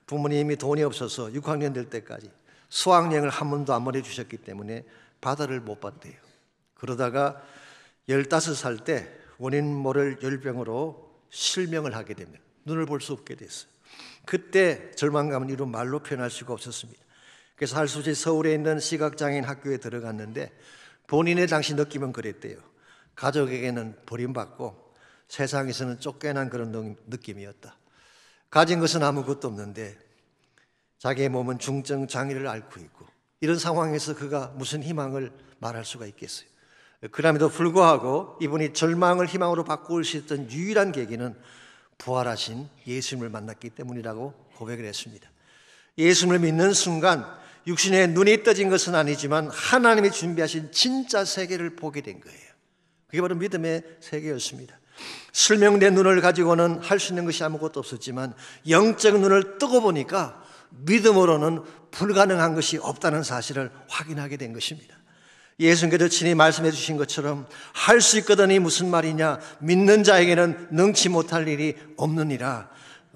부모님이 돈이 없어서 6학년 될 때까지 수학여행을 한 번도 안 보내주셨기 때문에 바다를 못 봤대요. 그러다가 15살 때 원인 모를 열병으로 실명을 하게 됩니다. 눈을 볼 수 없게 됐어요. 그때 절망감은 이루 말로 표현할 수가 없었습니다. 그래서 할 수 없이 서울에 있는 시각장애인 학교에 들어갔는데 본인의 당시 느낌은 그랬대요. 가족에게는 버림받고 세상에서는 쫓겨난 그런 느낌이었다. 가진 것은 아무것도 없는데 자기의 몸은 중증 장애를 앓고 있고 이런 상황에서 그가 무슨 희망을 말할 수가 있겠어요. 그럼에도 불구하고 이분이 절망을 희망으로 바꿀 수 있던 유일한 계기는 부활하신 예수님을 만났기 때문이라고 고백을 했습니다. 예수님을 믿는 순간 육신의 눈이 떠진 것은 아니지만 하나님이 준비하신 진짜 세계를 보게 된 거예요. 그게 바로 믿음의 세계였습니다. 실명된 눈을 가지고는 할 수 있는 것이 아무것도 없었지만 영적 눈을 뜨고 보니까 믿음으로는 불가능한 것이 없다는 사실을 확인하게 된 것입니다. 예수님께서 친히 말씀해 주신 것처럼 할 수 있거든이 무슨 말이냐, 믿는 자에게는 능치 못할 일이 없느니라.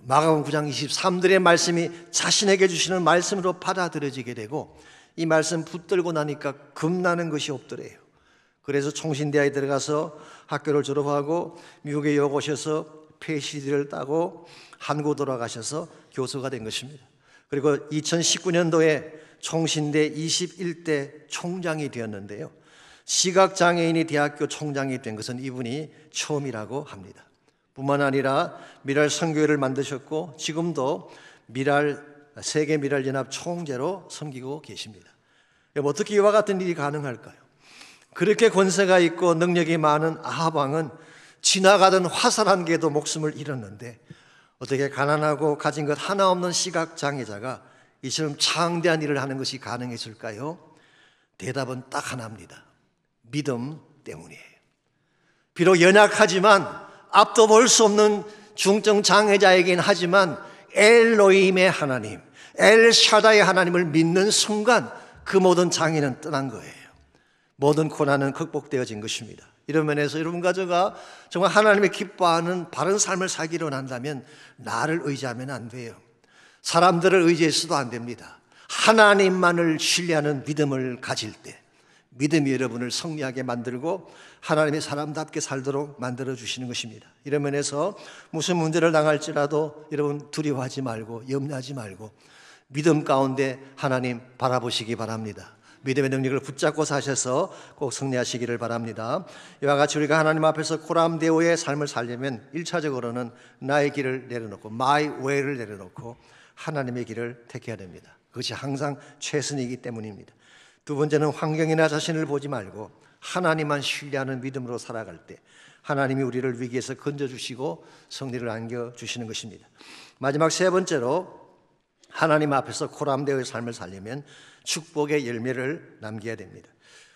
마가복음 9장 23절의 말씀이 자신에게 주시는 말씀으로 받아들여지게 되고 이 말씀 붙들고 나니까 겁나는 것이 없더래요. 그래서 총신대에 들어가서 학교를 졸업하고 미국에 오셔서 PhD를 따고 한국 돌아가셔서 교수가 된 것입니다. 그리고 2019년도에 총신대 21대 총장이 되었는데요. 시각장애인이 대학교 총장이 된 것은 이분이 처음이라고 합니다. 뿐만 아니라 미랄 선교회를 만드셨고 지금도 세계 미랄연합 총재로 섬기고 계십니다. 어떻게 이와 같은 일이 가능할까요? 그렇게 권세가 있고 능력이 많은 아합 왕은 지나가던 화살 한 개도 목숨을 잃었는데 어떻게 가난하고 가진 것 하나 없는 시각장애자가 이처럼 창대한 일을 하는 것이 가능했을까요? 대답은 딱 하나입니다. 믿음 때문이에요. 비록 연약하지만 앞도 볼 수 없는 중증 장애자이긴 하지만 엘로힘의 하나님, 엘샤다의 하나님을 믿는 순간 그 모든 장애는 떠난 거예요. 모든 고난은 극복되어진 것입니다. 이런 면에서 여러분과 제가 정말 하나님의 기뻐하는 바른 삶을 살기로 한다면 나를 의지하면 안 돼요. 사람들을 의지해서도 안 됩니다. 하나님만을 신뢰하는 믿음을 가질 때 믿음이 여러분을 승리하게 만들고 하나님의 사람답게 살도록 만들어주시는 것입니다. 이런 면에서 무슨 문제를 당할지라도 여러분 두려워하지 말고 염려하지 말고 믿음 가운데 하나님 바라보시기 바랍니다. 믿음의 능력을 붙잡고 사셔서 꼭 승리하시기를 바랍니다. 이와 같이 우리가 하나님 앞에서 코람데오의 삶을 살려면 1차적으로는 나의 길을 내려놓고 My way를 내려놓고 하나님의 길을 택해야 됩니다. 그것이 항상 최선이기 때문입니다. 두 번째는 환경이나 자신을 보지 말고 하나님만 신뢰하는 믿음으로 살아갈 때 하나님이 우리를 위기에서 건져주시고 승리를 안겨주시는 것입니다. 마지막 세 번째로 하나님 앞에서 코람되어의 삶을 살려면 축복의 열매를 남겨야 됩니다.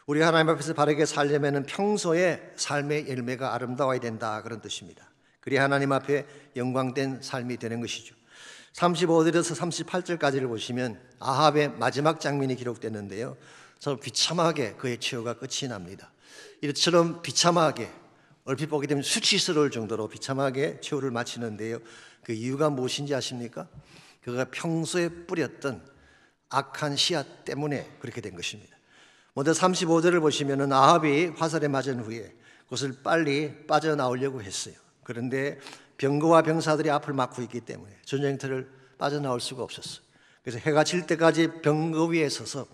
우리가 하나님 앞에서 바르게 살려면 평소에 삶의 열매가 아름다워야 된다, 그런 뜻입니다. 그래야 하나님 앞에 영광된 삶이 되는 것이죠. 35절에서 38절까지를 보시면 아합의 마지막 장면이 기록됐는데요, 저 비참하게 그의 치유가 끝이 납니다. 이처럼 비참하게, 얼핏 보게 되면 수치스러울 정도로 비참하게 치유를 마치는데요, 그 이유가 무엇인지 아십니까? 그가 평소에 뿌렸던 악한 씨앗 때문에 그렇게 된 것입니다. 먼저 35절을 보시면 아합이 화살에 맞은 후에 그것을 빨리 빠져나오려고 했어요. 그런데 병거와 병사들이 앞을 막고 있기 때문에 전쟁터를 빠져나올 수가 없었어요. 그래서 해가 질 때까지 병거 위에 서서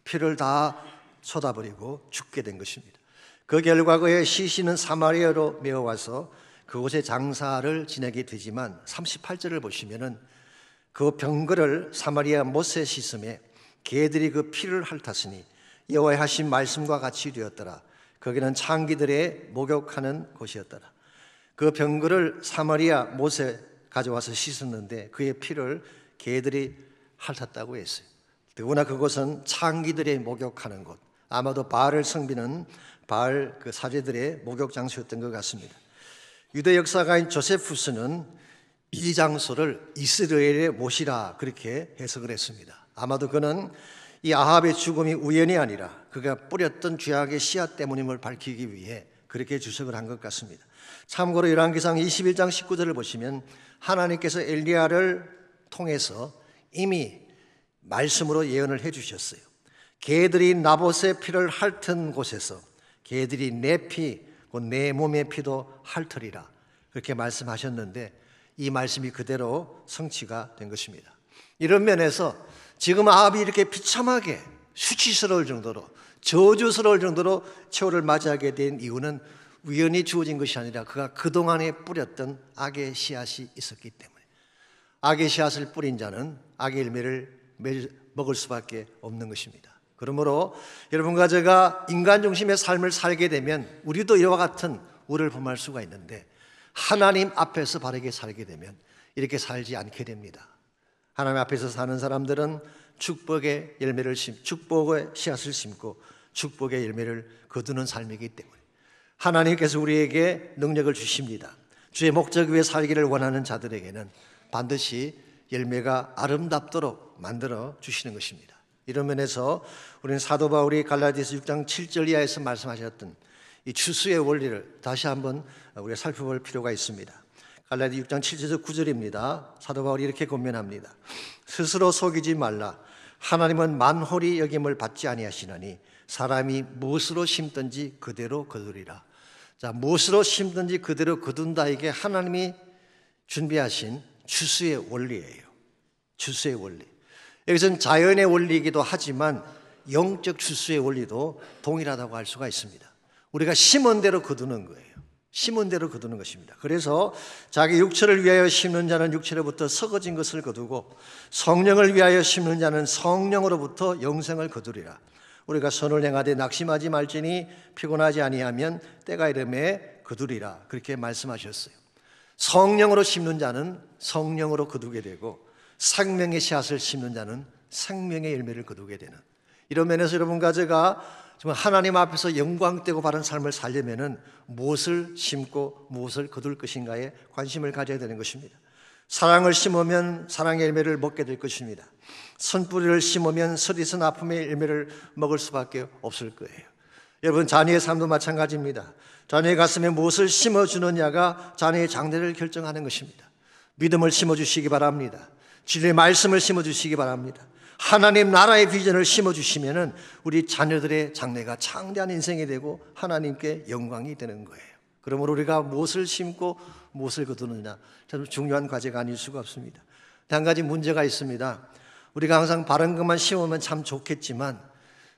피를 다 쏟아버리고 죽게 된 것입니다. 그 결과 그의 시신은 사마리아로 메어와서 그곳에 장사를 지내게 되지만 38절을 보시면은 그 병거를 사마리아 못에 씻음에 개들이 그 피를 핥았으니 여호와의 하신 말씀과 같이 되었더라. 거기는 창기들의 목욕하는 곳이었더라. 그 병거를 사마리아 못에 가져와서 씻었는데 그의 피를 개들이 핥았다고 했어요. 더구나 그곳은 창기들의 목욕하는 곳, 아마도 바알을 섬기는 바알 그 사제들의 목욕 장소였던 것 같습니다. 유대 역사가인 조세푸스는 이 장소를 이스라엘의 못이라 그렇게 해석을 했습니다. 아마도 그는 이 아합의 죽음이 우연이 아니라 그가 뿌렸던 죄악의 씨앗 때문임을 밝히기 위해 그렇게 주석을 한 것 같습니다. 참고로 열왕기상 21장 19절을 보시면 하나님께서 엘리야를 통해서 이미 말씀으로 예언을 해주셨어요. 개들이 나봇의 피를 핥은 곳에서 개들이 내 피, 내 몸의 피도 핥으리라, 그렇게 말씀하셨는데 이 말씀이 그대로 성취가 된 것입니다. 이런 면에서 지금 아합이 이렇게 비참하게 수치스러울 정도로, 저주스러울 정도로 최후를 맞이하게 된 이유는 우연히 주어진 것이 아니라 그가 그동안에 뿌렸던 악의 씨앗이 있었기 때문에, 악의 씨앗을 뿌린 자는 악의 열매를 먹을 수밖에 없는 것입니다. 그러므로 여러분과 제가 인간 중심의 삶을 살게 되면 우리도 이와 같은 우를 범할 수가 있는데, 하나님 앞에서 바르게 살게 되면 이렇게 살지 않게 됩니다. 하나님 앞에서 사는 사람들은 축복의 축복의 씨앗을 심고 축복의 열매를 거두는 삶이기 때문에 하나님께서 우리에게 능력을 주십니다. 주의 목적 위에 살기를 원하는 자들에게는 반드시 열매가 아름답도록 만들어 주시는 것입니다. 이런 면에서 우리는 사도 바울이 갈라디아서 6장 7절 이하에서 말씀하셨던 이 추수의 원리를 다시 한번 우리가 살펴볼 필요가 있습니다. 갈라디아 6장 7절에서 9절입니다. 사도 바울이 이렇게 권면합니다. 스스로 속이지 말라. 하나님은 만홀히 여김을 받지 아니하시나니 사람이 무엇으로 심든지 그대로 거두리라. 자, 무엇으로 심든지 그대로 거둔다, 이게 하나님이 준비하신 추수의 원리예요. 추수의 원리. 여기서는 자연의 원리이기도 하지만 영적 추수의 원리도 동일하다고 할 수가 있습니다. 우리가 심은 대로 거두는 거예요. 심은 대로 거두는 것입니다. 그래서 자기 육체를 위하여 심는 자는 육체로부터 썩어진 것을 거두고 성령을 위하여 심는 자는 성령으로부터 영생을 거두리라. 우리가 선을 행하되 낙심하지 말지니 피곤하지 아니하면 때가 이름에 거두리라, 그렇게 말씀하셨어요. 성령으로 심는 자는 성령으로 거두게 되고 생명의 씨앗을 심는 자는 생명의 열매를 거두게 되는, 이런 면에서 여러분과 제가 정말 하나님 앞에서 영광되고 바른 삶을 살려면은 무엇을 심고 무엇을 거둘 것인가에 관심을 가져야 되는 것입니다. 사랑을 심으면 사랑의 열매를 먹게 될 것입니다. 선뿌리를 심으면 서리선 아픔의 열매를 먹을 수밖에 없을 거예요. 여러분, 자녀의 삶도 마찬가지입니다. 자녀의 가슴에 무엇을 심어주느냐가 자녀의 장래를 결정하는 것입니다. 믿음을 심어주시기 바랍니다. 진리의 말씀을 심어주시기 바랍니다. 하나님 나라의 비전을 심어주시면 우리 자녀들의 장래가 창대한 인생이 되고 하나님께 영광이 되는 거예요. 그러므로 우리가 무엇을 심고 무엇을 거두느냐, 참 중요한 과제가 아닐 수가 없습니다. 한 가지 문제가 있습니다. 우리가 항상 바른 것만 심으면 참 좋겠지만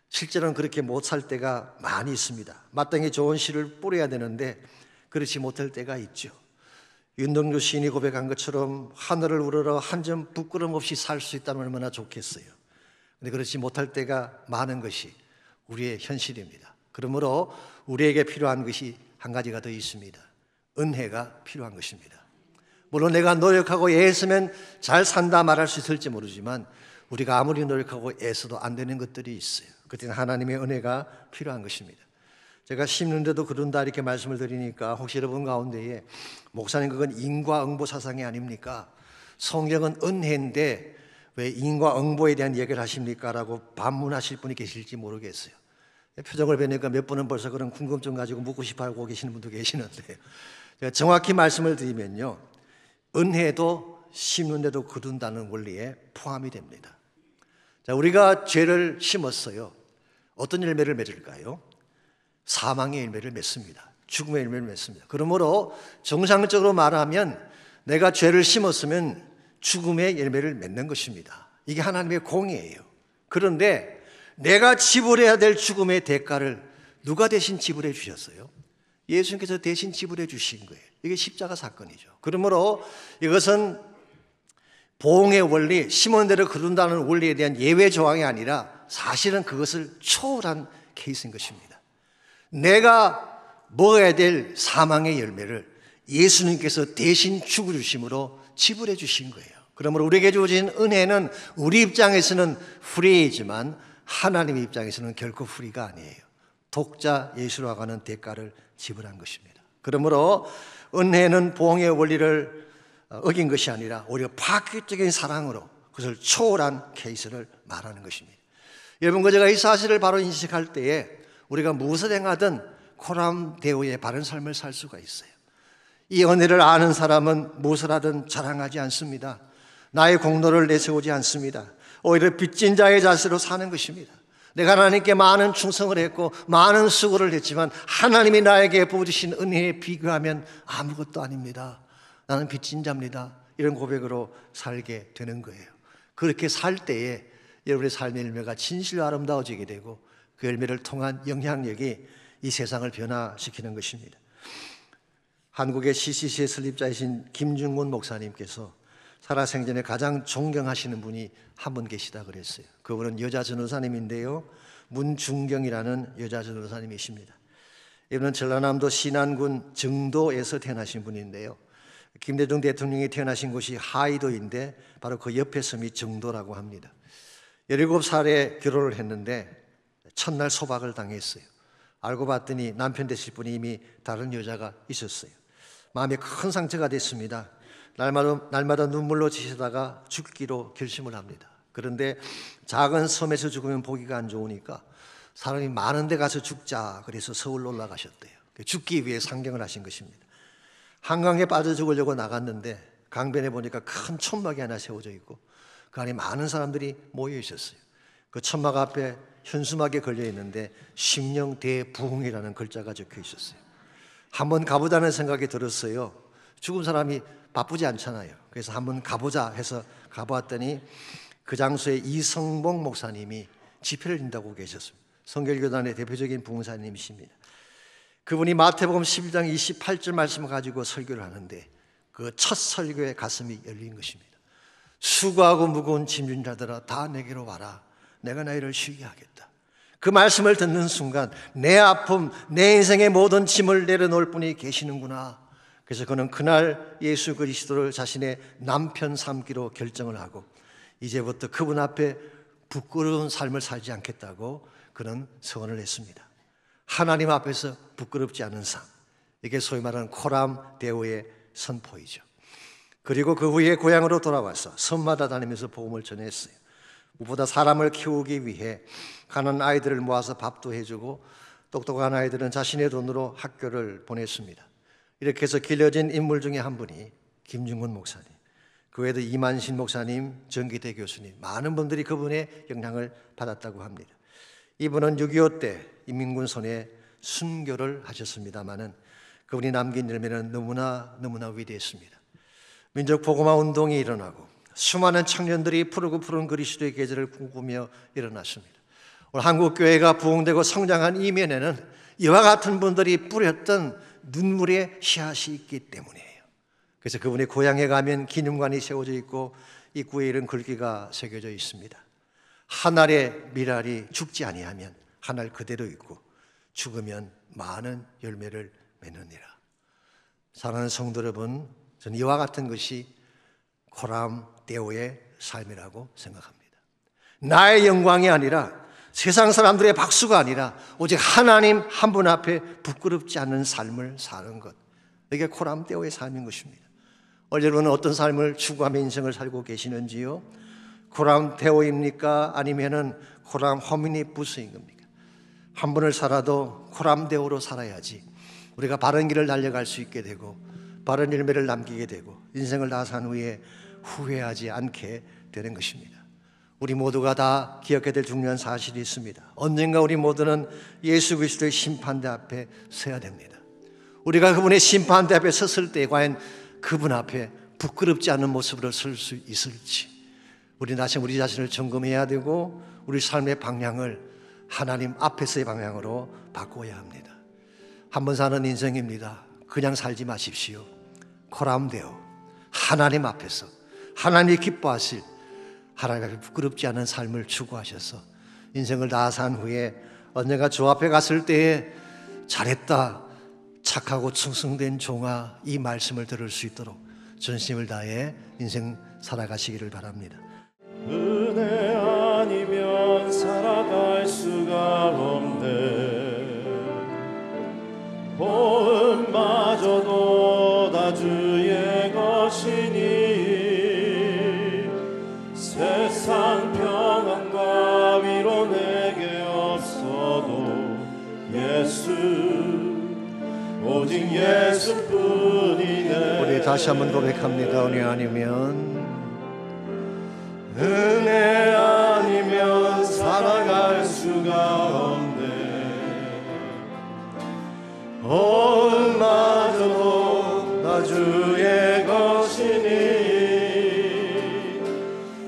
실제로는 그렇게 못 살 때가 많이 있습니다. 마땅히 좋은 씨를 뿌려야 되는데 그렇지 못할 때가 있죠. 윤동주 시인이 고백한 것처럼 하늘을 우러러 한 점 부끄럼 없이 살 수 있다면 얼마나 좋겠어요. 근데 그렇지 못할 때가 많은 것이 우리의 현실입니다. 그러므로 우리에게 필요한 것이 한 가지가 더 있습니다. 은혜가 필요한 것입니다. 물론 내가 노력하고 애쓰면 잘 산다 말할 수 있을지 모르지만 우리가 아무리 노력하고 애써도 안 되는 것들이 있어요. 그때는 하나님의 은혜가 필요한 것입니다. 제가 심는데도 그런다 이렇게 말씀을 드리니까 혹시 여러분 가운데에 목사님 그건 인과응보 사상이 아닙니까? 성경은 은혜인데 왜 인과응보에 대한 얘기를 하십니까? 라고 반문하실 분이 계실지 모르겠어요. 표정을 뵈니까 몇 분은 벌써 그런 궁금증 가지고 묻고 싶어 하고 계시는 분도 계시는데 제가 정확히 말씀을 드리면요, 은혜도 심는데도 거둔다는 원리에 포함이 됩니다. 자, 우리가 죄를 심었어요. 어떤 열매를 맺을까요? 사망의 열매를 맺습니다. 죽음의 열매를 맺습니다. 그러므로 정상적으로 말하면 내가 죄를 심었으면 죽음의 열매를 맺는 것입니다. 이게 하나님의 공이에요. 그런데 내가 지불해야 될 죽음의 대가를 누가 대신 지불해 주셨어요? 예수님께서 대신 지불해 주신 거예요. 이게 십자가 사건이죠. 그러므로 이것은 보응의 원리, 심은 대로 거둔다는 원리에 대한 예외 조항이 아니라 사실은 그것을 초월한 케이스인 것입니다. 내가 먹어야 될 사망의 열매를 예수님께서 대신 죽어주심으로 지불해 주신 거예요. 그러므로 우리에게 주어진 은혜는 우리 입장에서는 프리이지만 하나님 입장에서는 결코 프리가 아니에요. 독자 예수로 하는 대가를 지불한 것입니다. 그러므로 은혜는 보응의 원리를 어긴 것이 아니라 오히려 파격적인 사랑으로 그것을 초월한 케이스를 말하는 것입니다. 여러분, 제가 이 사실을 바로 인식할 때에 우리가 무엇을 행하든 코람데오의 바른 삶을 살 수가 있어요. 이 은혜를 아는 사람은 무엇을 하든 자랑하지 않습니다. 나의 공로를 내세우지 않습니다. 오히려 빚진 자의 자세로 사는 것입니다. 내가 하나님께 많은 충성을 했고 많은 수고를 했지만 하나님이 나에게 부어주신 은혜에 비교하면 아무것도 아닙니다. 나는 빚진 자입니다. 이런 고백으로 살게 되는 거예요. 그렇게 살 때에 여러분의 삶의 열매가 진실로 아름다워지게 되고 그 열매를 통한 영향력이 이 세상을 변화시키는 것입니다. 한국의 CCC의 설립자이신 김중곤 목사님께서 살아생전에 가장 존경하시는 분이 한 분 계시다 그랬어요. 그분은 여자 전도사님인데요, 문중경이라는 여자 전도사님이십니다. 이분은 전라남도 신안군 정도에서 태어나신 분인데요, 김대중 대통령이 태어나신 곳이 하이도인데 바로 그 옆에 섬이 정도라고 합니다. 17살에 결혼을 했는데 첫날 소박을 당했어요. 알고 봤더니 남편 되실 분이 이미 다른 여자가 있었어요. 마음에 큰 상처가 됐습니다. 날마다 눈물로 지시다가 죽기로 결심을 합니다. 그런데 작은 섬에서 죽으면 보기가 안 좋으니까 사람이 많은 데 가서 죽자 그래서 서울로 올라가셨대요. 죽기 위해 상경을 하신 것입니다. 한강에 빠져 죽으려고 나갔는데 강변에 보니까 큰 천막이 하나 세워져 있고 그 안에 많은 사람들이 모여 있었어요. 그 천막 앞에 현수막에 걸려 있는데 심령대부흥이라는 글자가 적혀 있었어요. 한번 가보자는 생각이 들었어요. 죽은 사람이 바쁘지 않잖아요. 그래서 한번 가보자 해서 가보았더니 그 장소에 이성봉 목사님이 집회를 인다고 계셨습니다. 성결교단의 대표적인 부흥사님이십니다. 그분이 마태복음 11장 28절 말씀을 가지고 설교를 하는데 그 첫 설교에 가슴이 열린 것입니다. 수고하고 무거운 짐진 자들아 다 내게로 와라. 내가 너희를 쉬게 하겠다. 그 말씀을 듣는 순간 내 아픔, 내 인생의 모든 짐을 내려놓을 분이 계시는구나. 그래서 그는 그날 예수 그리스도를 자신의 남편 삼기로 결정을 하고 이제부터 그분 앞에 부끄러운 삶을 살지 않겠다고 그는 서원을 했습니다. 하나님 앞에서 부끄럽지 않은 삶, 이게 소위 말하는 코람데오의 선포이죠. 그리고 그 후에 고향으로 돌아와서 섬마다 다니면서 복음을 전했어요. 무엇보다 사람을 키우기 위해 가난한 아이들을 모아서 밥도 해주고 똑똑한 아이들은 자신의 돈으로 학교를 보냈습니다. 이렇게 해서 길러진 인물 중에 한 분이 김중곤 목사님, 그 외에도 이만신 목사님, 정기대 교수님, 많은 분들이 그분의 영향을 받았다고 합니다. 이분은 6.25 때 인민군 손에 순교를 하셨습니다마는 그분이 남긴 열매는 너무나 위대했습니다. 민족 복음화 운동이 일어나고 수많은 청년들이 푸르고 푸른 그리스도의 계절을 꿈꾸며 일어났습니다. 오늘 한국교회가 부흥되고 성장한 이면에는 이와 같은 분들이 뿌렸던 눈물의 씨앗이 있기 때문이에요. 그래서 그분의 고향에 가면 기념관이 세워져 있고 입구에 이런 글귀가 새겨져 있습니다. 한 알의 밀알이 죽지 아니하면 한 알 그대로 있고 죽으면 많은 열매를 맺느니라. 사랑하는 성도 여러분, 저는 이와 같은 것이 코람 데오의 삶이라고 생각합니다. 나의 영광이 아니라 세상 사람들의 박수가 아니라 오직 하나님 한 분 앞에 부끄럽지 않은 삶을 사는 것, 이게 코람 데오의 삶인 것입니다. 여러분은 어떤 삶을 추구하며 인생을 살고 계시는지요? 코람 데오입니까? 아니면은 코람 호미니부스인 겁니까? 한 분을 살아도 코람 데오로 살아야지 우리가 바른 길을 달려갈 수 있게 되고 바른 열매를 남기게 되고 인생을 다 산 후에 후회하지 않게 되는 것입니다. 우리 모두가 다 기억해야 될 중요한 사실이 있습니다. 언젠가 우리 모두는 예수 그리스도의 심판대 앞에 서야 됩니다. 우리가 그분의 심판대 앞에 섰을 때 과연 그분 앞에 부끄럽지 않은 모습으로 설 수 있을지 우리 자신을 점검해야 되고 우리 삶의 방향을 하나님 앞에서의 방향으로 바꿔야 합니다. 한 번 사는 인생입니다. 그냥 살지 마십시오. 코람데오, 하나님 앞에서 하나님이 기뻐하실 하나님 앞에 부끄럽지 않은 삶을 추구하셔서 인생을 다 산 후에 언젠가 주 앞에 갔을 때에 잘했다, 착하고 충성된 종아, 이 말씀을 들을 수 있도록 전심을 다해 인생 살아가시기를 바랍니다.
은혜 아니면 살아갈 수가 없네. 보응마저도 다 주의 것이니 세상 평안과 위로 내게 없어도 예수, 오직 예수뿐이네.
우리 다시 한번 고백합니다. 은혜 아니면
살아갈 수가 없네. 온마저도 다 주의 것이니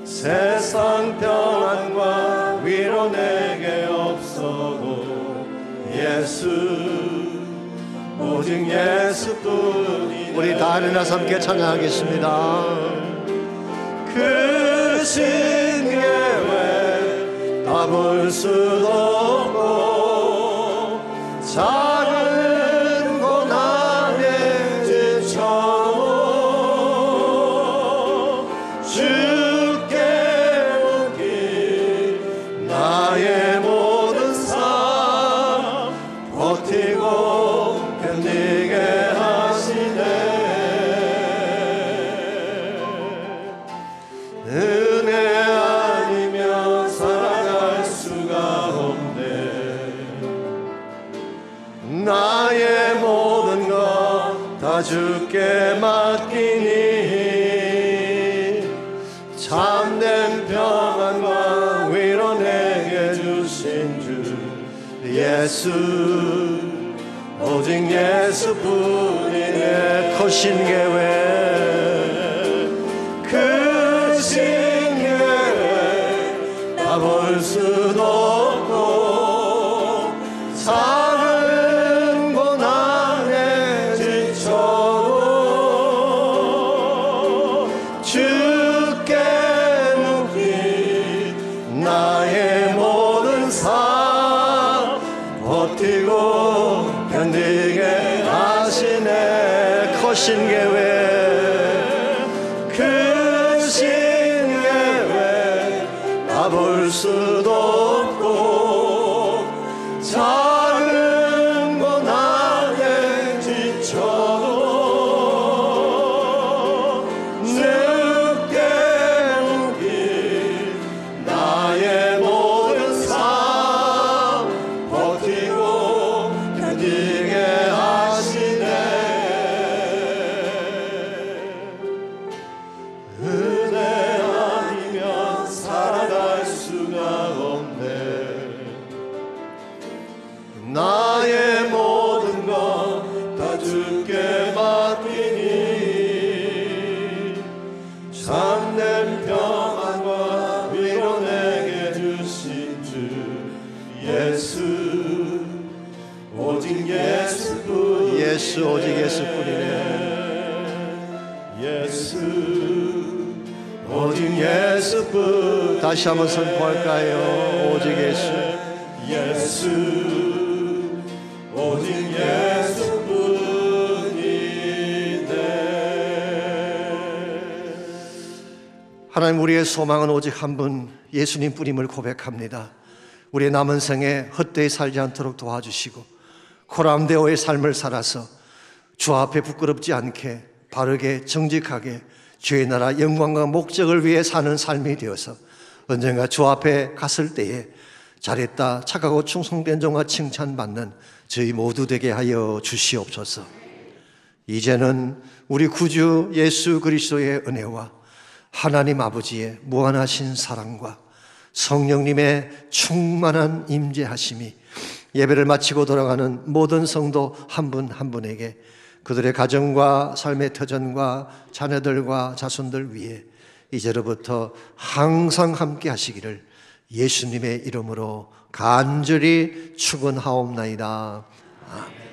세상 평안과 위로 내게 없어도 예수, 오직 예수뿐이네.
우리 다 일어나서 함께 찬양하겠습니다.
그 신계획 다 볼 수도 없고 작은 고난에 지쳐도 주께 맡긴 나의 모든 삶 버티고 견디게 하시네. 은혜 아니면 살아갈 수가 없네. 나의 모든 것 다 주께 맡기니 참된 평안과 위로 내게 주신 주 예수, 오직 예수뿐이네.
크신 계획,
크신 계획 다 볼 수도 없고 작은 고난에 지쳐도 주께 눕힌 나의 모든 삶 버티고 견디게 하시네.
크신 계획,
크신 계획 다 볼 수도 없고 작은 고난에 지쳐도 늙게 눕힌 나의 모든 삶 버티고 견디게 하시네. 은혜 아니면 살아갈 수가 없네. 나의 모든 것 다 주께 맡기니 참된 평안과 위로 내게 주신 주 예수, 오직 예수뿐.
예수, 오직 예수뿐이네.
예수, 오직 예수뿐.
다시 한번 선포할까요? 오직 예수,
예수,
하나님, 우리의 소망은 오직 한 분 예수님 뿐임을 고백합니다. 우리의 남은 생에 헛되이 살지 않도록 도와주시고 코람데오의 삶을 살아서 주 앞에 부끄럽지 않게 바르게 정직하게 주의 나라 영광과 목적을 위해 사는 삶이 되어서 언젠가 주 앞에 갔을 때에 잘했다, 착하고 충성된 종아 칭찬받는 저희 모두 되게 하여 주시옵소서. 이제는 우리 구주 예수 그리스도의 은혜와 하나님 아버지의 무한하신 사랑과 성령님의 충만한 임재하심이 예배를 마치고 돌아가는 모든 성도 한 분 한 분에게, 그들의 가정과 삶의 터전과 자녀들과 자손들 위해 이제로부터 항상 함께 하시기를 예수님의 이름으로 간절히 축원하옵나이다. 아멘.